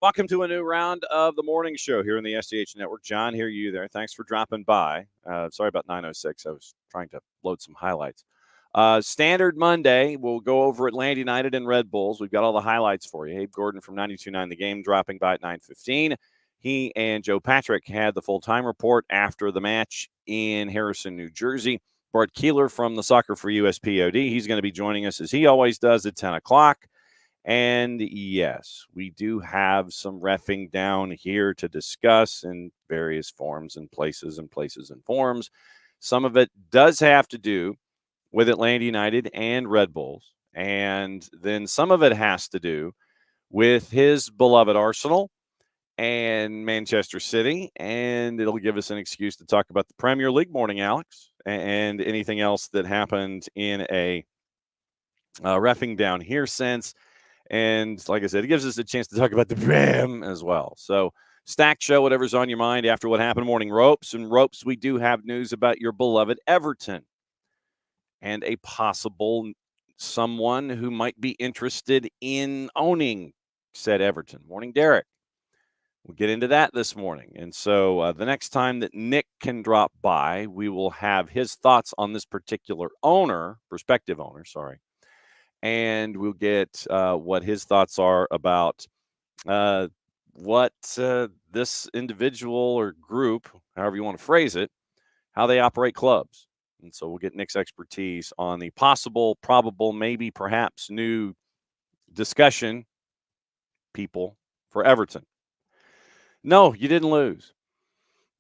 Welcome to a new round of the morning show here in the SDH Network. John, hear you there. Thanks for dropping by. Sorry about 9:06. I was trying to load some highlights. Standard Monday, we'll go over Atlanta United and Red Bulls. We've got all the highlights for you. Abe Gordon from 92.9 The Game dropping by at 9:15. He and Joe Patrick had the full-time report after the match in Harrison, New Jersey. Bart Keeler from the Soccer for USPOD. He's going to be joining us as he always does at 10 o'clock. And yes, we do have some reffing down here to discuss in various forms and places and forms. Some of it does have to do with Atlanta United and Red Bulls. And then some of it has to do with his beloved Arsenal and Manchester City. And it'll give us an excuse to talk about the Premier League morning, Alex, and anything else that happened in a reffing down here since. And like I said, it gives us a chance to talk about the Prem as well. So stack show, whatever's on your mind after what happened morning. Ropes, we do have news about your beloved Everton and a possible someone who might be interested in owning said Everton. Morning, Derek. We'll get into that this morning. And so the next time that Nick can drop by, we will have his thoughts on this particular prospective owner, and we'll get what his thoughts are about what this individual or group, however you want to phrase it, how they operate clubs. And so we'll get Nick's expertise on the possible, probable, maybe, perhaps new discussion people for Everton. No, you didn't lose.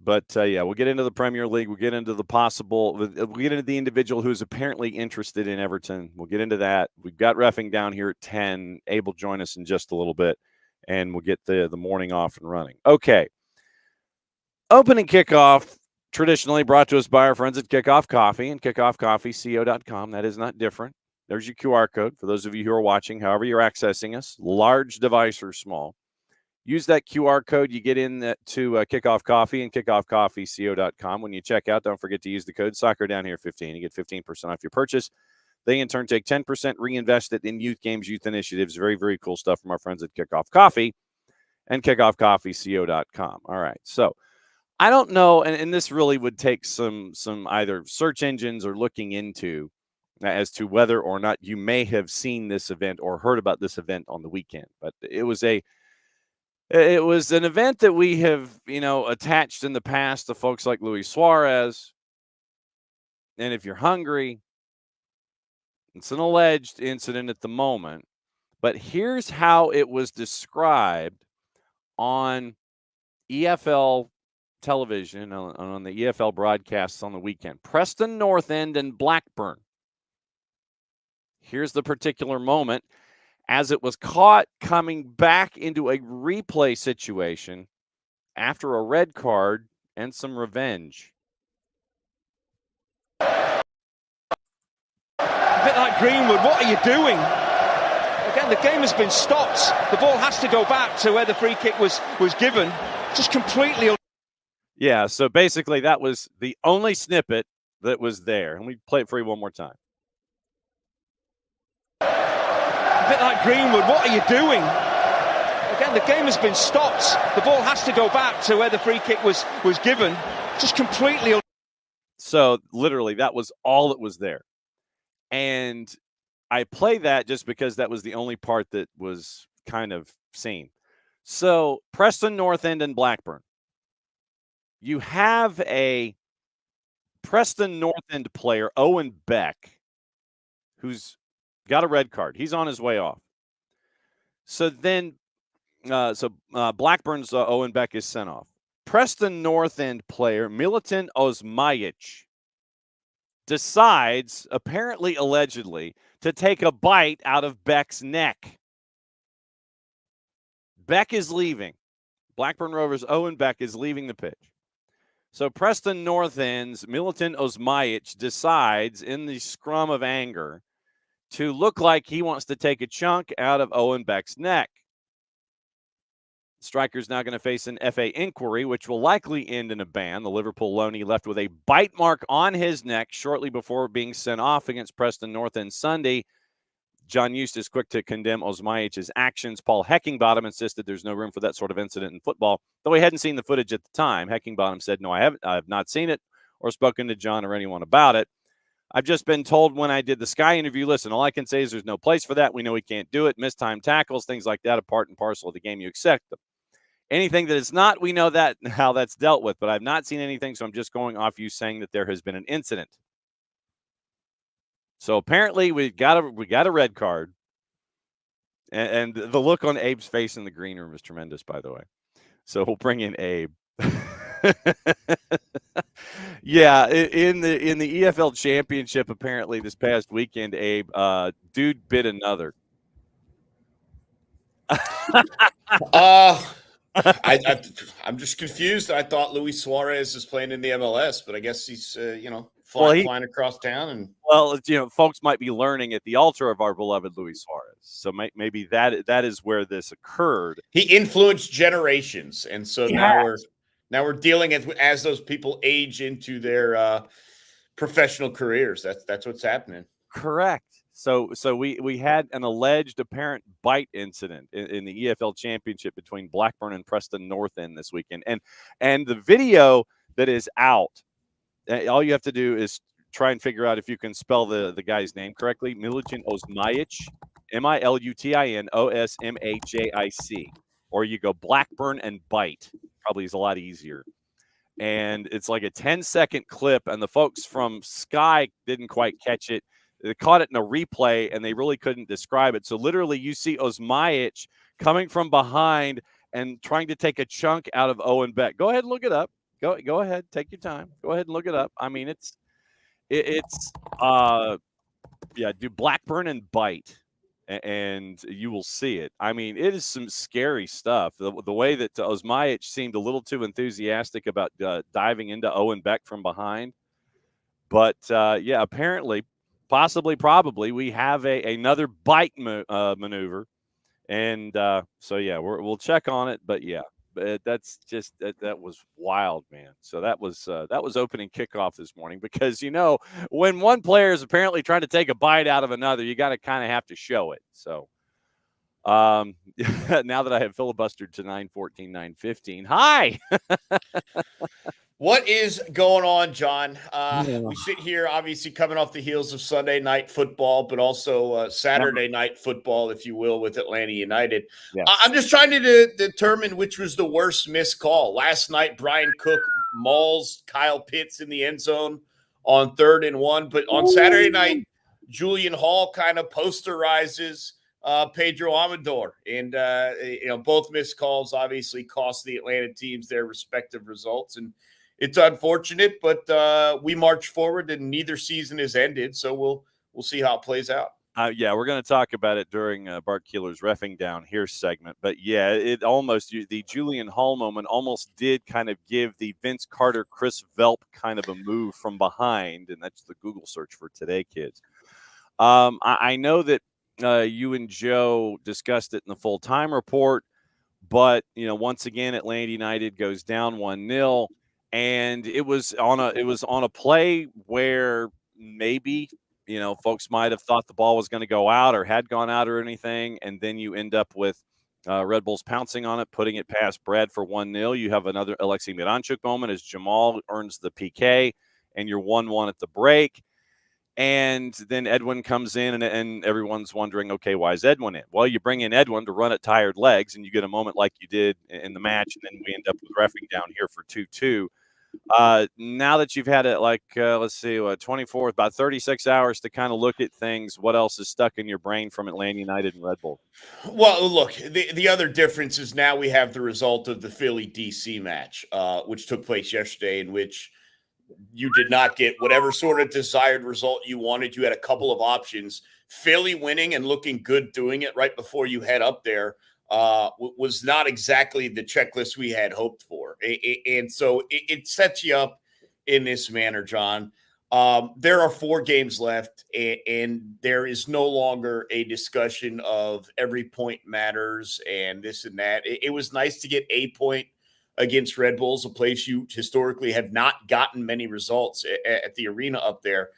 But, we'll get into the Premier League. We'll get into we'll get into the individual who's apparently interested in Everton. We'll get into that. We've got reffing down here at 10. Abe will join us in just a little bit, and we'll get the morning off and running. Okay. Opening kickoff, traditionally brought to us by our friends at Kickoff Coffee and kickoffcoffeeco.com. That is not different. There's your QR code for those of you who are watching, however you're accessing us, large device or small. Use that QR code. You get in to Kickoff Coffee and kickoffcoffeeco.com. When you check out, don't forget to use the code Soccer Down Here 15. You get 15% off your purchase. They, in turn, take 10%, reinvest it in youth games, youth initiatives. Very, very cool stuff from our friends at Kickoff Coffee and kickoffcoffeeco.com. All right. So I don't know, and this really would take some either search engines or looking into as to whether or not you may have seen this event or heard about this event on the weekend. But it was an event that we have, attached in the past to folks like Luis Suarez. And if you're hungry, it's an alleged incident at the moment. But here's how it was described on EFL television, on the EFL broadcasts on the weekend. Preston North End and Blackburn. Here's the particular moment as it was caught coming back into a replay situation after a red card and some revenge. A bit like Greenwood, what are you doing? Again, the game has been stopped. The ball has to go back to where the free kick was given. Just completely. Yeah, so basically that was the only snippet that was there. And we play it for you one more time. A bit like Greenwood, what are you doing? Again, the game has been stopped. The ball has to go back to where the free kick was given. Just completely. So literally that was all that was there. And I play that just because that was the only part that was kind of seen. So Preston North End and Blackburn. You have a Preston North End player, Owen Beck, who's got a red card. He's on his way off. So then, Blackburn's Owen Beck is sent off. Preston North End player Militin Osmajic decides, apparently allegedly, to take a bite out of Beck's neck. Beck is leaving. Blackburn Rovers' Owen Beck is leaving the pitch. So Preston North End's Militin Osmajic decides in the scrum of anger to look like he wants to take a chunk out of Owen Beck's neck. Striker's now going to face an FA inquiry, which will likely end in a ban. The Liverpool loanee left with a bite mark on his neck shortly before being sent off against Preston North End Sunday. John Eustace quick to condemn Osmajić's actions. Paul Heckingbottom insisted there's no room for that sort of incident in football, though he hadn't seen the footage at the time. Heckingbottom said, no, I have not seen it or spoken to John or anyone about it. I've just been told when I did the Sky interview, listen, all I can say is there's no place for that. We know he can't do it. Mistime tackles, things like that, a part and parcel of the game. You accept them. Anything that is not, we know that how that's dealt with, but I've not seen anything, so I'm just going off you saying that there has been an incident. So apparently we got a red card, and the look on Abe's face in the green room is tremendous, by the way. So we'll bring in Abe. Yeah, in the EFL Championship, apparently this past weekend, Abe, dude bit another. I'm just confused. I thought Luis Suarez is playing in the MLS, but I guess he's flying across town. And folks might be learning at the altar of our beloved Luis Suarez. So maybe that is where this occurred. He influenced generations, and so now we're dealing as those people age into their professional careers. That's what's happening. Correct. So we had an alleged apparent bite incident in the EFL Championship between Blackburn and Preston North End this weekend. And the video that is out, all you have to do is try and figure out if you can spell the guy's name correctly. Milutin Osmajić, Milutin Osmajic. Or you go Blackburn and bite. Probably is a lot easier. And it's like a 10-second clip, and the folks from Sky didn't quite catch it. They caught it in a replay, and they really couldn't describe it. So literally you see Osmajić coming from behind and trying to take a chunk out of Owen Beck. Go ahead and look it up. Go ahead. Take your time. Go ahead and look it up. I mean, do Blackburn and bite, and you will see it. I mean, it is some scary stuff. The way that Osmajić seemed a little too enthusiastic about diving into Owen Beck from behind. But, apparently, possibly, probably, we have another bite maneuver. And we'll check on it. But, that's just that was wild, man. So that was opening kickoff this morning because, when one player is apparently trying to take a bite out of another, you got to kind of have to show it. So now that I have filibustered to 9:14, 9:15, hi. What is going on, John? We sit here, obviously, coming off the heels of Sunday night football, but also Saturday night football, if you will, with Atlanta United. Yes. I'm just trying to determine which was the worst missed call. Last night, Brian Cook mauls Kyle Pitts in the end zone on 3rd and 1. But on Saturday night, Julian Hall kind of posterizes Pedro Amador. And, both missed calls obviously cost the Atlanta teams their respective results. And it's unfortunate, but we march forward, and neither season is ended. So we'll see how it plays out. We're going to talk about it during Bart Keeler's Reffing Down Here segment. But, it almost – the Julian Hall moment almost did kind of give the Vince Carter, Chris Velp kind of a move from behind, and that's the Google search for today, kids. I know that you and Joe discussed it in the full-time report, but, once again, Atlanta United goes down 1-0. And it was on a play where maybe, folks might have thought the ball was going to go out or had gone out or anything. And then you end up with Red Bulls pouncing on it, putting it past Brad for 1-0. You have another Alexei Miranchuk moment as Jamal earns the PK, and you're 1-1 at the break. And then Edwin comes in, and everyone's wondering, okay, why is Edwin in? Well, you bring in Edwin to run at tired legs, and you get a moment like you did in the match, and then we end up with Reffing Down Here for 2-2. Now that you've had it 24, about 36 hours to kind of look at things, what else is stuck in your brain from Atlanta United and Red Bull? Well, look, the other difference is now we have the result of the Philly-DC match, which took place yesterday, in which you did not get whatever sort of desired result you wanted. You had a couple of options. Philly winning and looking good doing it right before you head up there was not exactly the checklist we had hoped for. And so it sets you up in this manner, John. There are 4 games left, and there is no longer a discussion of every point matters and this and that. It was nice to get a point against Red Bulls, a place you historically have not gotten many results at the arena up there.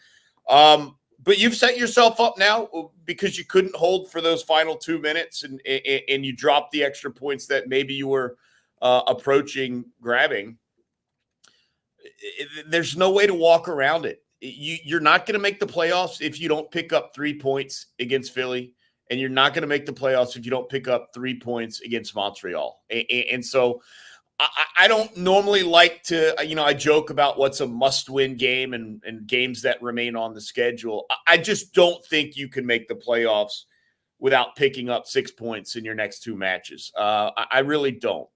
But you've set yourself up now because you couldn't hold for those final 2 minutes and you dropped the extra points that maybe you were approaching grabbing. There's no way to walk around it. You're not going to make the playoffs if you don't pick up 3 points against Philly, and you're not going to make the playoffs if you don't pick up 3 points against Montreal. And so I don't normally like to, I joke about what's a must-win game and games that remain on the schedule. I just don't think you can make the playoffs without picking up 6 points in your next 2 matches. I really don't.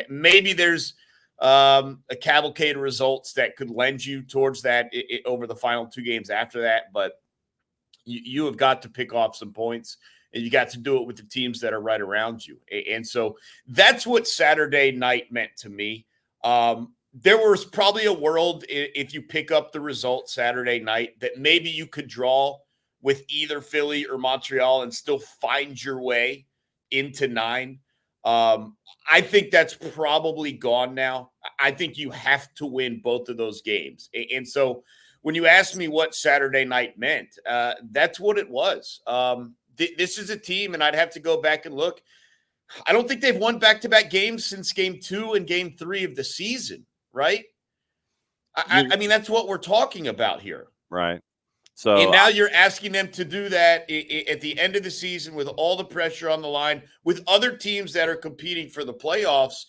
Maybe there's a cavalcade of results that could lend you towards that over the final 2 games after that, but you have got to pick off some points, and you got to do it with the teams that are right around you. And so that's what Saturday night meant to me. There was probably a world, if you pick up the result Saturday night, that maybe you could draw with either Philly or Montreal and still find your way into 9. I think that's probably gone now. I think you have to win both of those games. And so when you ask me what Saturday night meant, that's what it was. This is a team, and I'd have to go back and look. I don't think they've won back-to-back games since game 2 and game 3 of the season, right? I mean, that's what we're talking about here. Right. So, and now you're asking them to do that at the end of the season with all the pressure on the line, with other teams that are competing for the playoffs.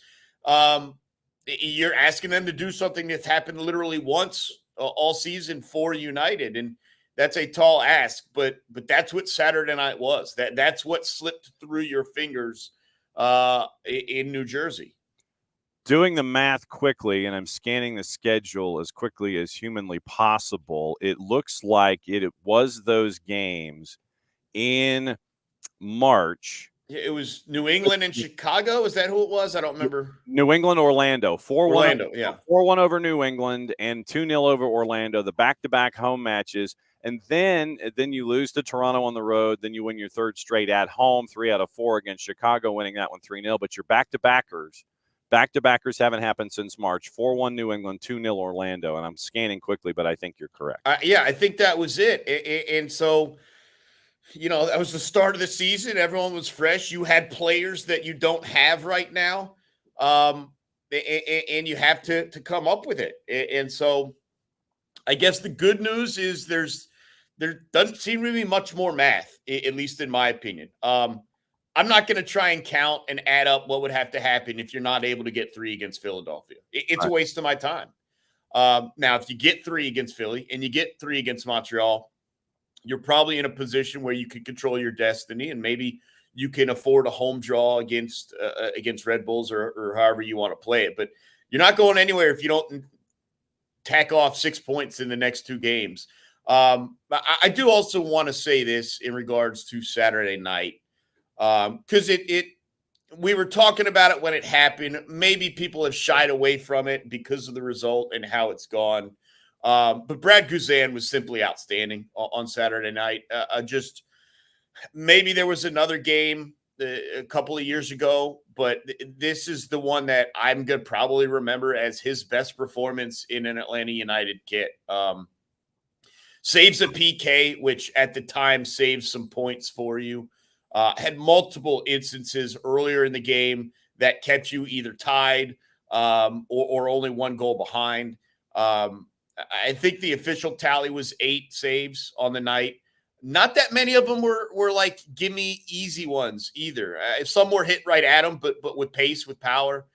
You're asking them to do something that's happened literally once all season for United, and that's a tall ask. But that's what Saturday night was. That's what slipped through your fingers in New Jersey. doing the math quickly, and I'm scanning the schedule as quickly as humanly possible, it looks like it was those games in March. It was New England and Chicago. Is that who it was? I don't remember. New England, Orlando. 4-1. Orlando, yeah. 4-1 over New England and 2-0 over Orlando, the back-to-back home matches. And then you lose to Toronto on the road. Then you win your third straight at home, 3 out of 4 against Chicago, winning that one 3-0. But your back-to-backers haven't happened since March. 4-1 New England, 2-0 Orlando. And I'm scanning quickly, but I think you're correct. Yeah, I think that was it. And so, that was the start of the season. Everyone was fresh. You had players that you don't have right now. And you have to come up with it. And so I guess the good news is there doesn't seem to be much more math, at least in my opinion. I'm not going to try and count and add up what would have to happen if you're not able to get 3 against Philadelphia. It's a waste of my time. Now, if you get 3 against Philly and you get 3 against Montreal, you're probably in a position where you can control your destiny, and maybe you can afford a home draw against Red Bulls or however you want to play it. But you're not going anywhere if you don't tack off 6 points in the next 2 games. I do also want to say this in regards to Saturday night, because we were talking about it when it happened. Maybe people have shied away from it because of the result and how it's gone. But Brad Guzan was simply outstanding on Saturday night. Just maybe there was another game a couple of years ago, but this is the one that I'm going to probably remember as his best performance in an Atlanta United kit. Saves a PK, which at the time saved some points for you. Had multiple instances earlier in the game that kept you either tied or only 1 goal behind. I think the official tally was 8 saves on the night. Not that many of them were like gimme easy ones either. Some were hit right at him, but with pace, with power.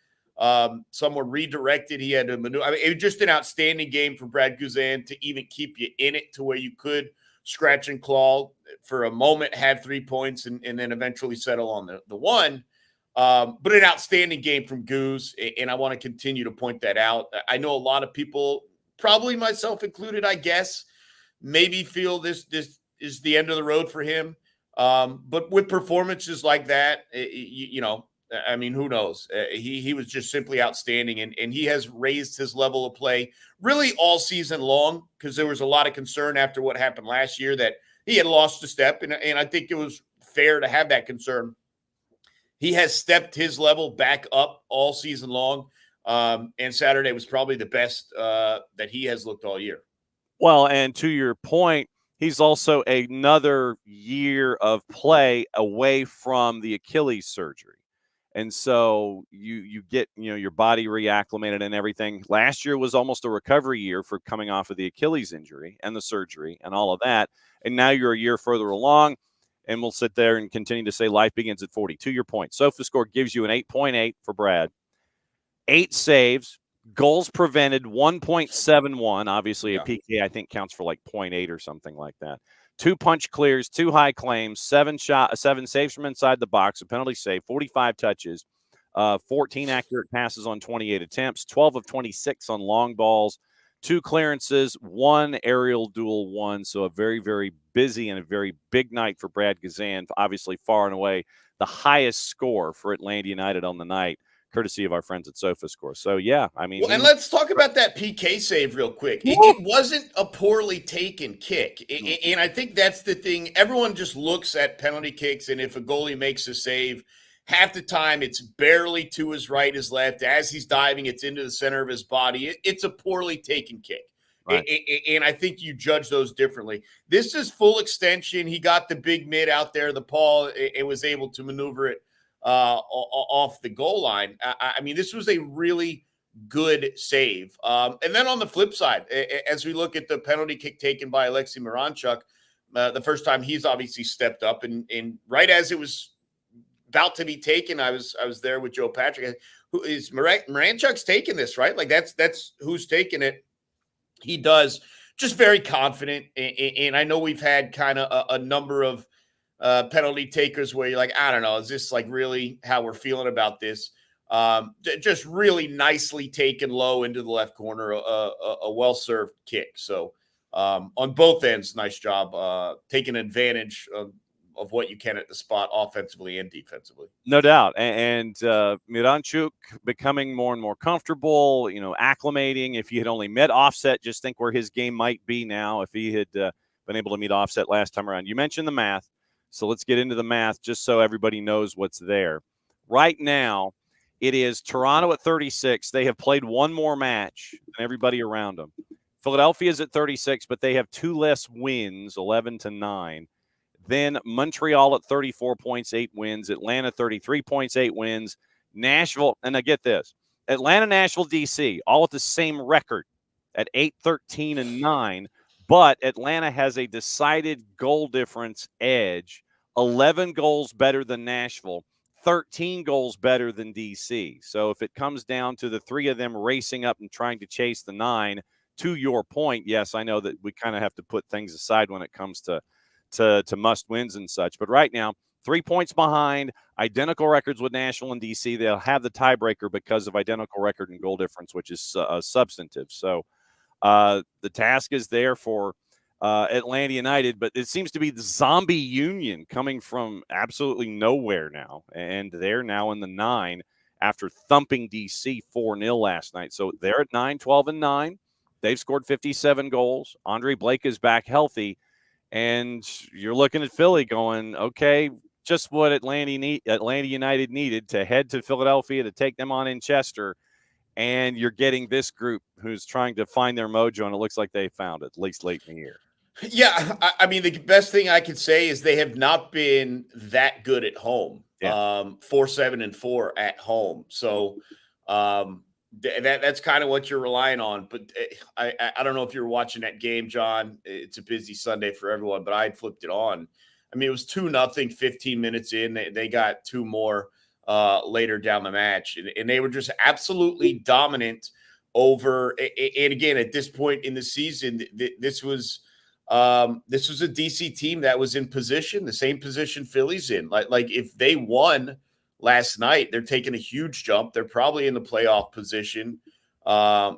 Some were redirected. He had to maneuver. I mean, it was just an outstanding game for Brad Guzan to even keep you in it to where you could scratch and claw for a moment, have 3 points, and then eventually settle on the 1. But an outstanding game from Goose, and I want to continue to point that out. I know a lot of people, probably myself included, I guess, maybe feel this is the end of the road for him. But with performances like that, I mean, who knows? He was just simply outstanding, and he has raised his level of play really all season long, because there was a lot of concern after what happened last year that he had lost a step, and I think it was fair to have that concern. He has stepped his level back up all season long, and Saturday was probably the best that he has looked all year. Well, and to your point, he's also another year of play away from the Achilles surgery. And so you get, your body reacclimated and everything. Last year was almost a recovery year for coming off of the Achilles injury and the surgery and all of that. And now you're a year further along, and we'll sit there and continue to say life begins at 40. To your point, SofaScore gives you an 8.8 for Brad, 8 saves, goals prevented 1.71. Obviously, a PK I think counts for like 0.8 or something like that. 2 punch clears, 2 high claims, 7 saves from inside the box, a penalty save, 45 touches, 14 accurate passes on 28 attempts, 12 of 26 on long balls, 2 clearances, 1 aerial duel won. So a very, very busy and a very big night for Brad Gazan. Obviously, far and away the highest score for Atlanta United on the night, courtesy of our friends at SofaScore. So, yeah, I mean. Well, and let's talk about that PK save real quick. It wasn't a poorly taken kick. And I think that's the thing. Everyone just looks at penalty kicks, and if a goalie makes a save, half the time it's barely to his right, his left. As he's diving, it's into the center of his body. It's a poorly taken kick. Right. And I think you judge those differently. This is full extension. He got the big mid out there, the paw, and was able to maneuver it off the goal line. I mean, this was a really good save. And then on the flip side, as we look at the penalty kick taken by Alexei Miranchuk, the first time he's obviously stepped up, and right as it was about to be taken, I was there with Joe Patrick. Who is Miranchuk's taking this, right? Like that's who's taking it. He does, just very confident. And I know we've had kind of a number of penalty takers where you're like, I don't know, is this like really how we're feeling about this? Just really nicely taken low into the left corner, a well-served kick. So on both ends, nice job taking advantage of what you can at the spot offensively and defensively. No doubt. And Miranchuk becoming more and more comfortable, acclimating. If he had only met Offset, just think where his game might be now if he had been able to meet Offset last time around. You mentioned the math. So let's get into the math just so everybody knows what's there. Right now, it is Toronto at 36. They have played one more match than everybody around them. Philadelphia is at 36, but they have 2 less wins, 11-9. Then Montreal at 34 points, 8 wins. Atlanta, 33 points, 8 wins. Nashville, and I get this, Atlanta, Nashville, DC, all at the same record at 8-13-9. But Atlanta has a decided goal difference edge, 11 goals better than Nashville, 13 goals better than DC. So if it comes down to the 3 of them racing up and trying to chase the 9, to your point, yes, I know that we kind of have to put things aside when it comes to must wins and such. But right now, 3 points behind, identical records with Nashville and DC. They'll have the tiebreaker because of identical record and goal difference, which is substantive. So the task is there for Atlanta United, but it seems to be the zombie union coming from absolutely nowhere now. And they're now in the 9 after thumping DC 4-0 last night. So they're at 9-12-9. They've scored 57 goals. Andre Blake is back healthy. And you're looking at Philly going, okay, just what Atlanta United needed to head to Philadelphia to take them on in Chester. And you're getting this group who's trying to find their mojo, and it looks like they found it, at least late in the year. Yeah, I mean, the best thing I could say is they have not been that good at home. Yeah. 4-7-4 at home. So that's kind of what you're relying on. But I don't know if you're watching that game, John. It's a busy Sunday for everyone, but I had flipped it on. I mean, it was 2-0, 15 minutes in. They got 2 more later down the match, and they were just absolutely dominant over. And again, at this point in the season, this was a DC team that was in position, the same position Philly's in. Like if they won last night, they're taking a huge jump. They're probably in the playoff position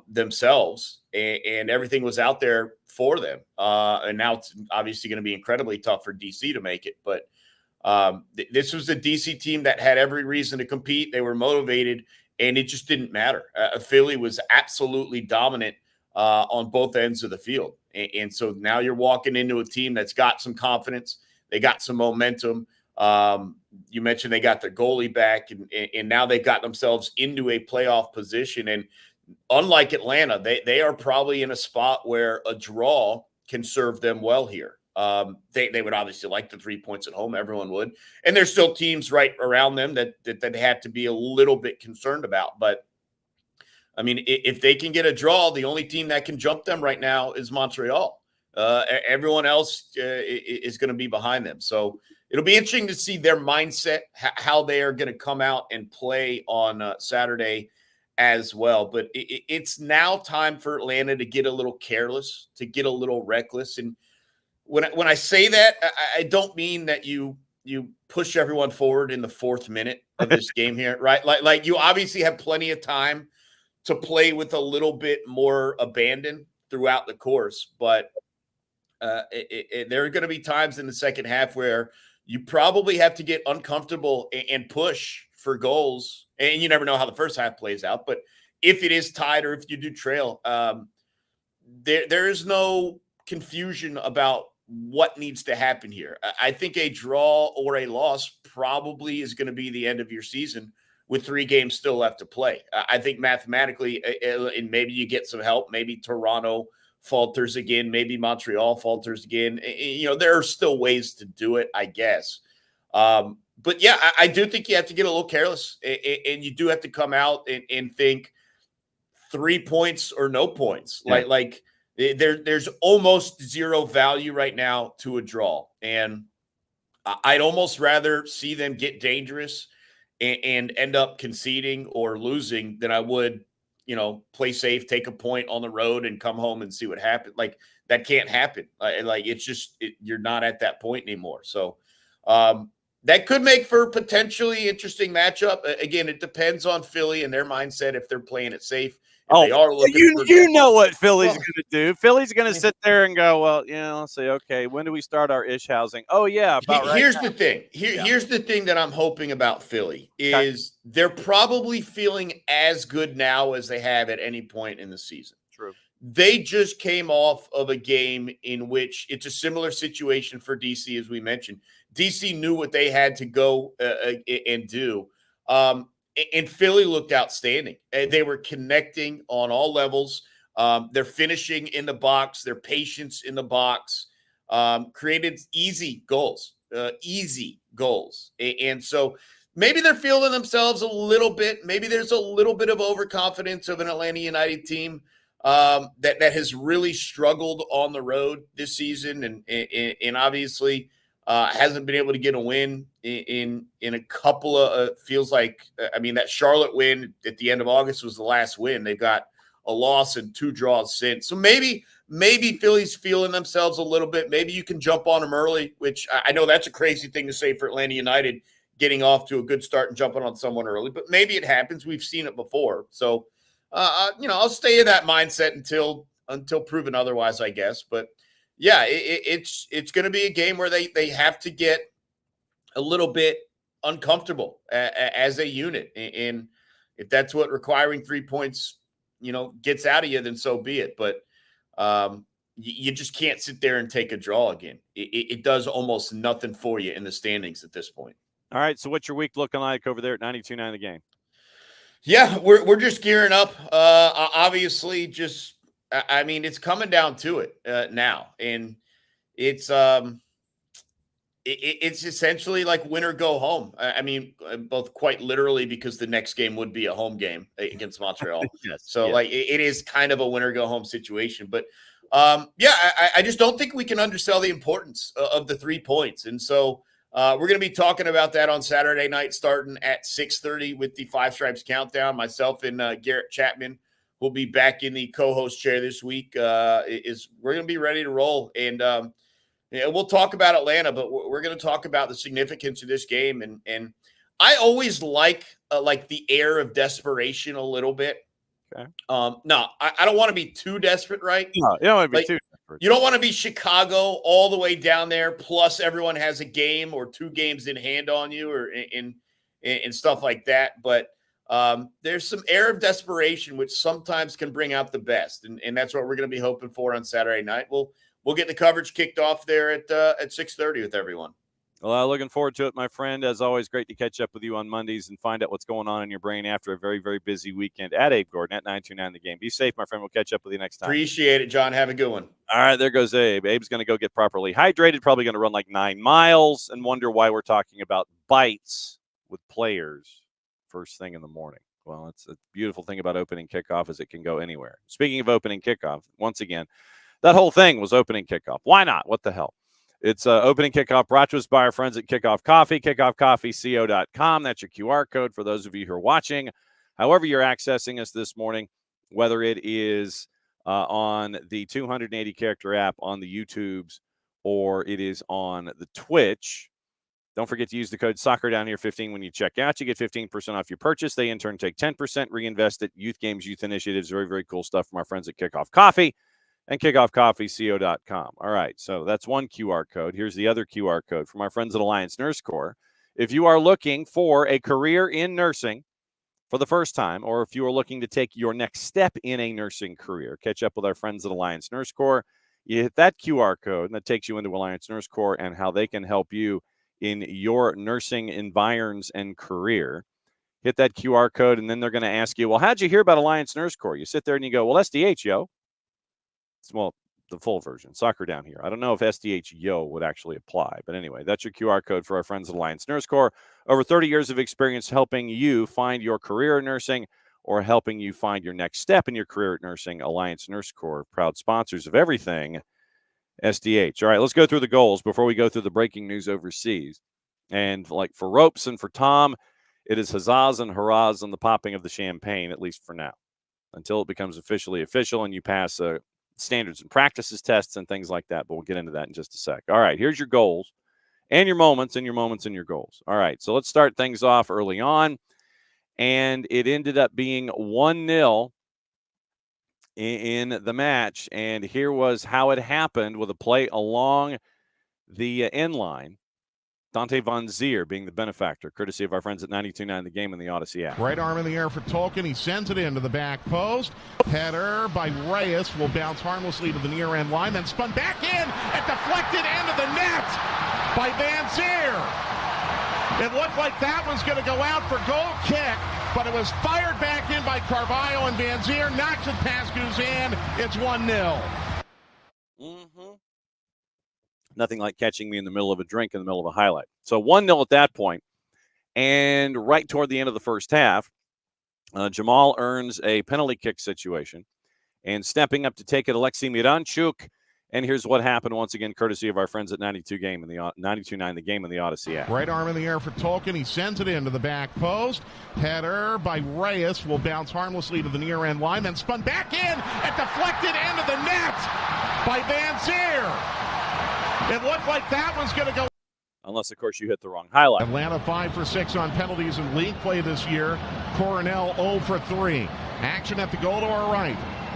themselves, and everything was out there for them. And now it's obviously going to be incredibly tough for DC to make it. But this was a DC team that had every reason to compete. They were motivated, and it just didn't matter. Philly was absolutely dominant on both ends of the field. And so now you're walking into a team that's got some confidence. They got some momentum. You mentioned they got their goalie back, and now they've got themselves into a playoff position. And unlike Atlanta, they are probably in a spot where a draw can serve them well here. They would obviously like the 3 points at home. Everyone would. And there's still teams right around them that they have to be a little bit concerned about. But, I mean, if they can get a draw, the only team that can jump them right now is Montreal. Everyone else is going to be behind them. So it'll be interesting to see their mindset, how they are going to come out and play on Saturday as well. But it's now time for Atlanta to get a little careless, to get a little reckless. And when I say that, I don't mean that you push everyone forward in the 4th minute of this game here, right? Like you obviously have plenty of time to play with a little bit more abandon throughout the course. But there are going to be times in the second half where you probably have to get uncomfortable and push for goals. And you never know how the first half plays out. But if it is tied or if you do trail, there is no confusion about what needs to happen here. I think a draw or a loss probably is going to be the end of your season with 3 games still left to play. I think mathematically, and maybe you get some help. Maybe Toronto falters again. Maybe Montreal falters again. There are still ways to do it, I guess. But yeah, I do think you have to get a little careless, and you do have to come out and think 3 points or no points. Yeah. Like there's almost zero value right now to a draw, and I'd almost rather see them get dangerous and end up conceding or losing than I would, play safe, take a point on the road and come home and see what happens. Like that can't happen. Like it's just, you're not at that point anymore. So that could make for a potentially interesting matchup. Again, it depends on Philly and their mindset if they're playing it safe. They are looking you know what Philly's going to do. Philly's going to sit there and go, well, let's say, okay, when do we start our ish housing? Oh, yeah. Here's the thing. Here's the thing that I'm hoping about Philly is they're probably feeling as good now as they have at any point in the season. True. They just came off of a game in which it's a similar situation for DC, as we mentioned. DC knew what they had to go and do. And Philly looked outstanding. They were connecting on all levels. Their finishing in the box, their patience in the box, created easy goals. And so maybe they're feeling themselves a little bit. Maybe there's a little bit of overconfidence of an Atlanta United team that has really struggled on the road this season, and obviously hasn't been able to get a win in a couple of feels like. I mean, that Charlotte win at the end of August was the last win. They've got a loss and 2 draws since. So maybe Philly's feeling themselves a little bit. Maybe you can jump on them early, which I know that's a crazy thing to say for Atlanta United, getting off to a good start and jumping on someone early. But maybe it happens. We've seen it before. So I'll stay in that mindset until proven otherwise, I guess. But yeah, it's going to be a game where they have to get a little bit uncomfortable as a unit. And if that's what requiring 3 points, gets out of you, then so be it. But you just can't sit there and take a draw again. It does almost nothing for you in the standings at this point. All right. So what's your week looking like over there at 92.9 The Game? Yeah, we're just gearing up. Obviously, it's coming down to it now, and it's essentially like win or go home. I mean, both quite literally, because the next game would be a home game against Montreal. Yes, so yes. Like it is kind of a win or go home situation. But I just don't think we can undersell the importance of the 3 points, and so. We're going to be talking about that on Saturday night, starting at 6:30 with the Five Stripes Countdown. Myself and Garrett Chapman will be back in the co-host chair this week. We're going to be ready to roll, and we'll talk about Atlanta, but we're going to talk about the significance of this game. And I always like the air of desperation a little bit. Okay. No, I don't want to be too desperate, right? No, you don't want to be too desperate. You don't want to be Chicago all the way down there, plus everyone has a game or 2 games in hand on you, or and stuff like that. But there's some air of desperation, which sometimes can bring out the best, and that's what we're going to be hoping for on Saturday night. We'll get the coverage kicked off there at 6:30 with everyone. Well, looking forward to it, my friend. As always, great to catch up with you on Mondays and find out what's going on in your brain after a very, very busy weekend. At Abe Gordon, at 929 The Game. Be safe, my friend. We'll catch up with you next time. Appreciate it, John. Have a good one. All right, there goes Abe. Abe's going to go get properly hydrated, probably going to run like 9 miles and wonder why we're talking about bites with players first thing in the morning. Well, it's a beautiful thing about opening kickoff is it can go anywhere. Speaking of opening kickoff, once again, that whole thing was opening kickoff. Why not? What the hell? It's opening kickoff brought to us by our friends at Kickoff Coffee, kickoffcoffeeco.com. That's your QR code for those of you who are watching. However you're accessing us this morning, whether it is on the 280-character app on the YouTubes or it is on the Twitch, don't forget to use the code Soccer Down Here 15 when you check out. You get 15% off your purchase. They, in turn, take 10%, reinvest it. Youth games, youth initiatives, very, very cool stuff from our friends at Kickoff Coffee and kickoffcoffeeco.com. All right, so that's one QR code. Here's the other QR code from our friends at Alliance Nurse Corps. If you are looking for a career in nursing for the first time, or if you are looking to take your next step in a nursing career, catch up with our friends at Alliance Nurse Corps. You hit that QR code, and that takes you into Alliance Nurse Corps and how they can help you in your nursing environs and career. Hit that QR code, and then they're going to ask you, well, how'd you hear about Alliance Nurse Corps? You sit there and you go, well, SDH, yo. Well, the full version, Soccer Down Here. I don't know if SDH yo would actually apply, but anyway, that's your QR code for our friends at Alliance Nurse Corps. Over 30 years of experience helping you find your career in nursing or helping you find your next step in your career at nursing. Alliance Nurse Corps, proud sponsors of everything SDH. All right, let's go through the goals before we go through the breaking news overseas. And like for Ropes and for Tom, it is huzzahs and hurrahs and the popping of the champagne, at least for now, until it becomes officially official and you pass standards and practices tests and things like that. But we'll get into that in just a sec. All right, here's your goals and your moments and your moments and your goals. All right, so let's start things off early on. And it ended up being 1-0 in the match. And here was how it happened with a play along the end line. Dante Von Zier being the benefactor, courtesy of our friends at 92.9 The Game in the Odyssey app. Right arm in the air for Tolkien. He sends it into the back post. Header by Reyes will bounce harmlessly to the near end line, then spun back in and deflected into the net by Van Zier. It looked like that was going to go out for goal kick, but it was fired back in by Carvalho, and Van Zier knocks it past Guzan. It's 1-0. Mm-hmm. Nothing like catching me in the middle of a drink in the middle of a highlight. So 1-0 at that point. And right toward the end of the first half, Jamal earns a penalty kick situation. And stepping up to take it, Alexei Miranchuk. And here's what happened once again, courtesy of our friends at 92.9 The Game in the Odyssey app. Right arm in the air for Tolkien. He sends it into the back post. Header by Reyes will bounce harmlessly to the near end line, then spun back in and deflected into the net by Van Zier. It looked like that was going to go. Unless, of course, you hit the wrong highlight. Atlanta 5 for 6 on penalties in league play this year. Coronel 0 for 3. Action at the goal to our right.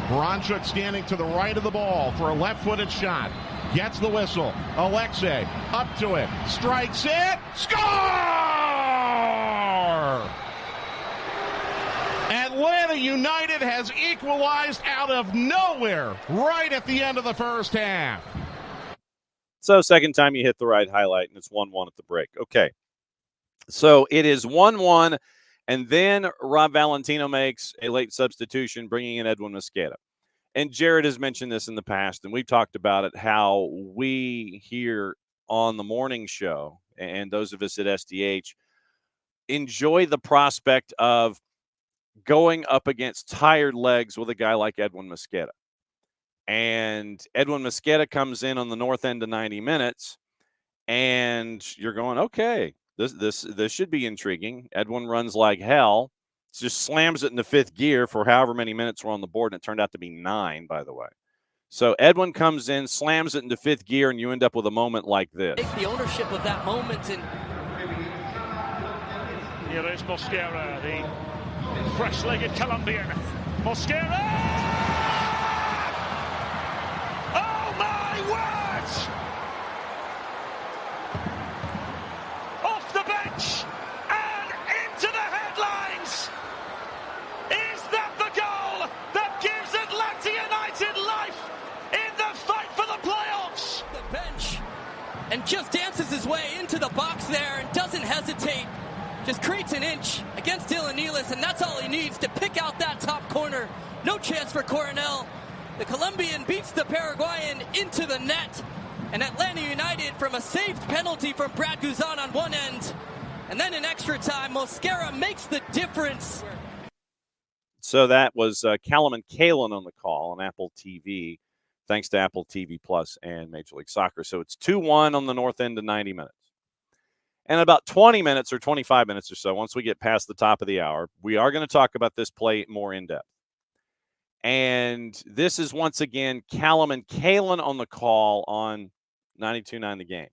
Baranchuk standing to the right of the ball for a left-footed shot. Gets the whistle. Alexei up to it. Strikes it. Score! Atlanta United has equalized out of nowhere right at the end of the first half. So second time you hit the right highlight, and it's 1-1 at the break. Okay. So it is 1-1, and then Rob Valentino makes a late substitution, bringing in Edwin Mosqueda. And Jared has mentioned this in the past, and we've talked about it, how we here on the morning show, and those of us at SDH, enjoy the prospect of going up against tired legs with a guy like Edwin Mosqueda. And Edwin Mosqueda comes in on the north end of 90 minutes, and you're going, okay, this should be intriguing. Edwin runs like hell, just slams it into fifth gear for however many minutes were on the board, and it turned out to be 9, by the way. So Edwin comes in, slams it into fifth gear, and you end up with a moment like this. Take the ownership of that moment. And here is Mosquera, the fresh-legged Colombian. Mosquera! Off the bench and into the headlines. Is that the goal that gives Atlanta United life in the fight for the playoffs? the bench and just dances his way into the box there and doesn't hesitate. Just creates an inch against Dylan Nealis, and that's all he needs to pick out that top corner. No chance for Coronel. The Colombian beats the Paraguayan into the net. And Atlanta United, from a saved penalty from Brad Guzan on one end, and then in extra time, Mosquera makes the difference. So that was Callum and Kalen on the call on Apple TV, thanks to Apple TV Plus and Major League Soccer. So it's 2-1 on the north end of 90 minutes. And about 20 minutes or 25 minutes or so, once we get past the top of the hour, we are going to talk about this play more in depth. And this is once again Callum and Kalen on the call on 92.9 The Game.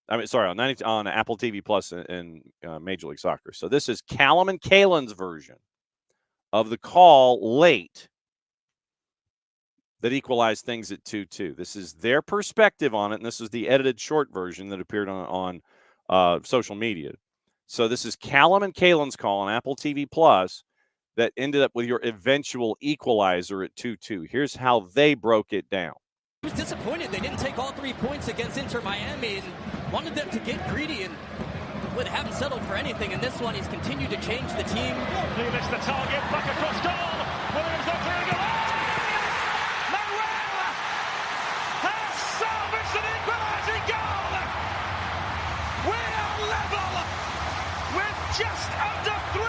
On Apple TV Plus and Major League Soccer. So this is Callum and Kalen's version of the call late that equalized things at 2-2. This is their perspective on it, and this is the edited short version that appeared on social media. So this is Callum and Kalen's call on Apple TV Plus that ended up with your eventual equalizer at 2-2. Here's how they broke it down. He was disappointed they didn't take all 3 points against Inter Miami and wanted them to get greedy and haven't settled for anything. In this one, he's continued to change the team. He missed the target, back across goal. Williams not clearing it. Manuel has salvaged an equalising goal. We are level with just under 3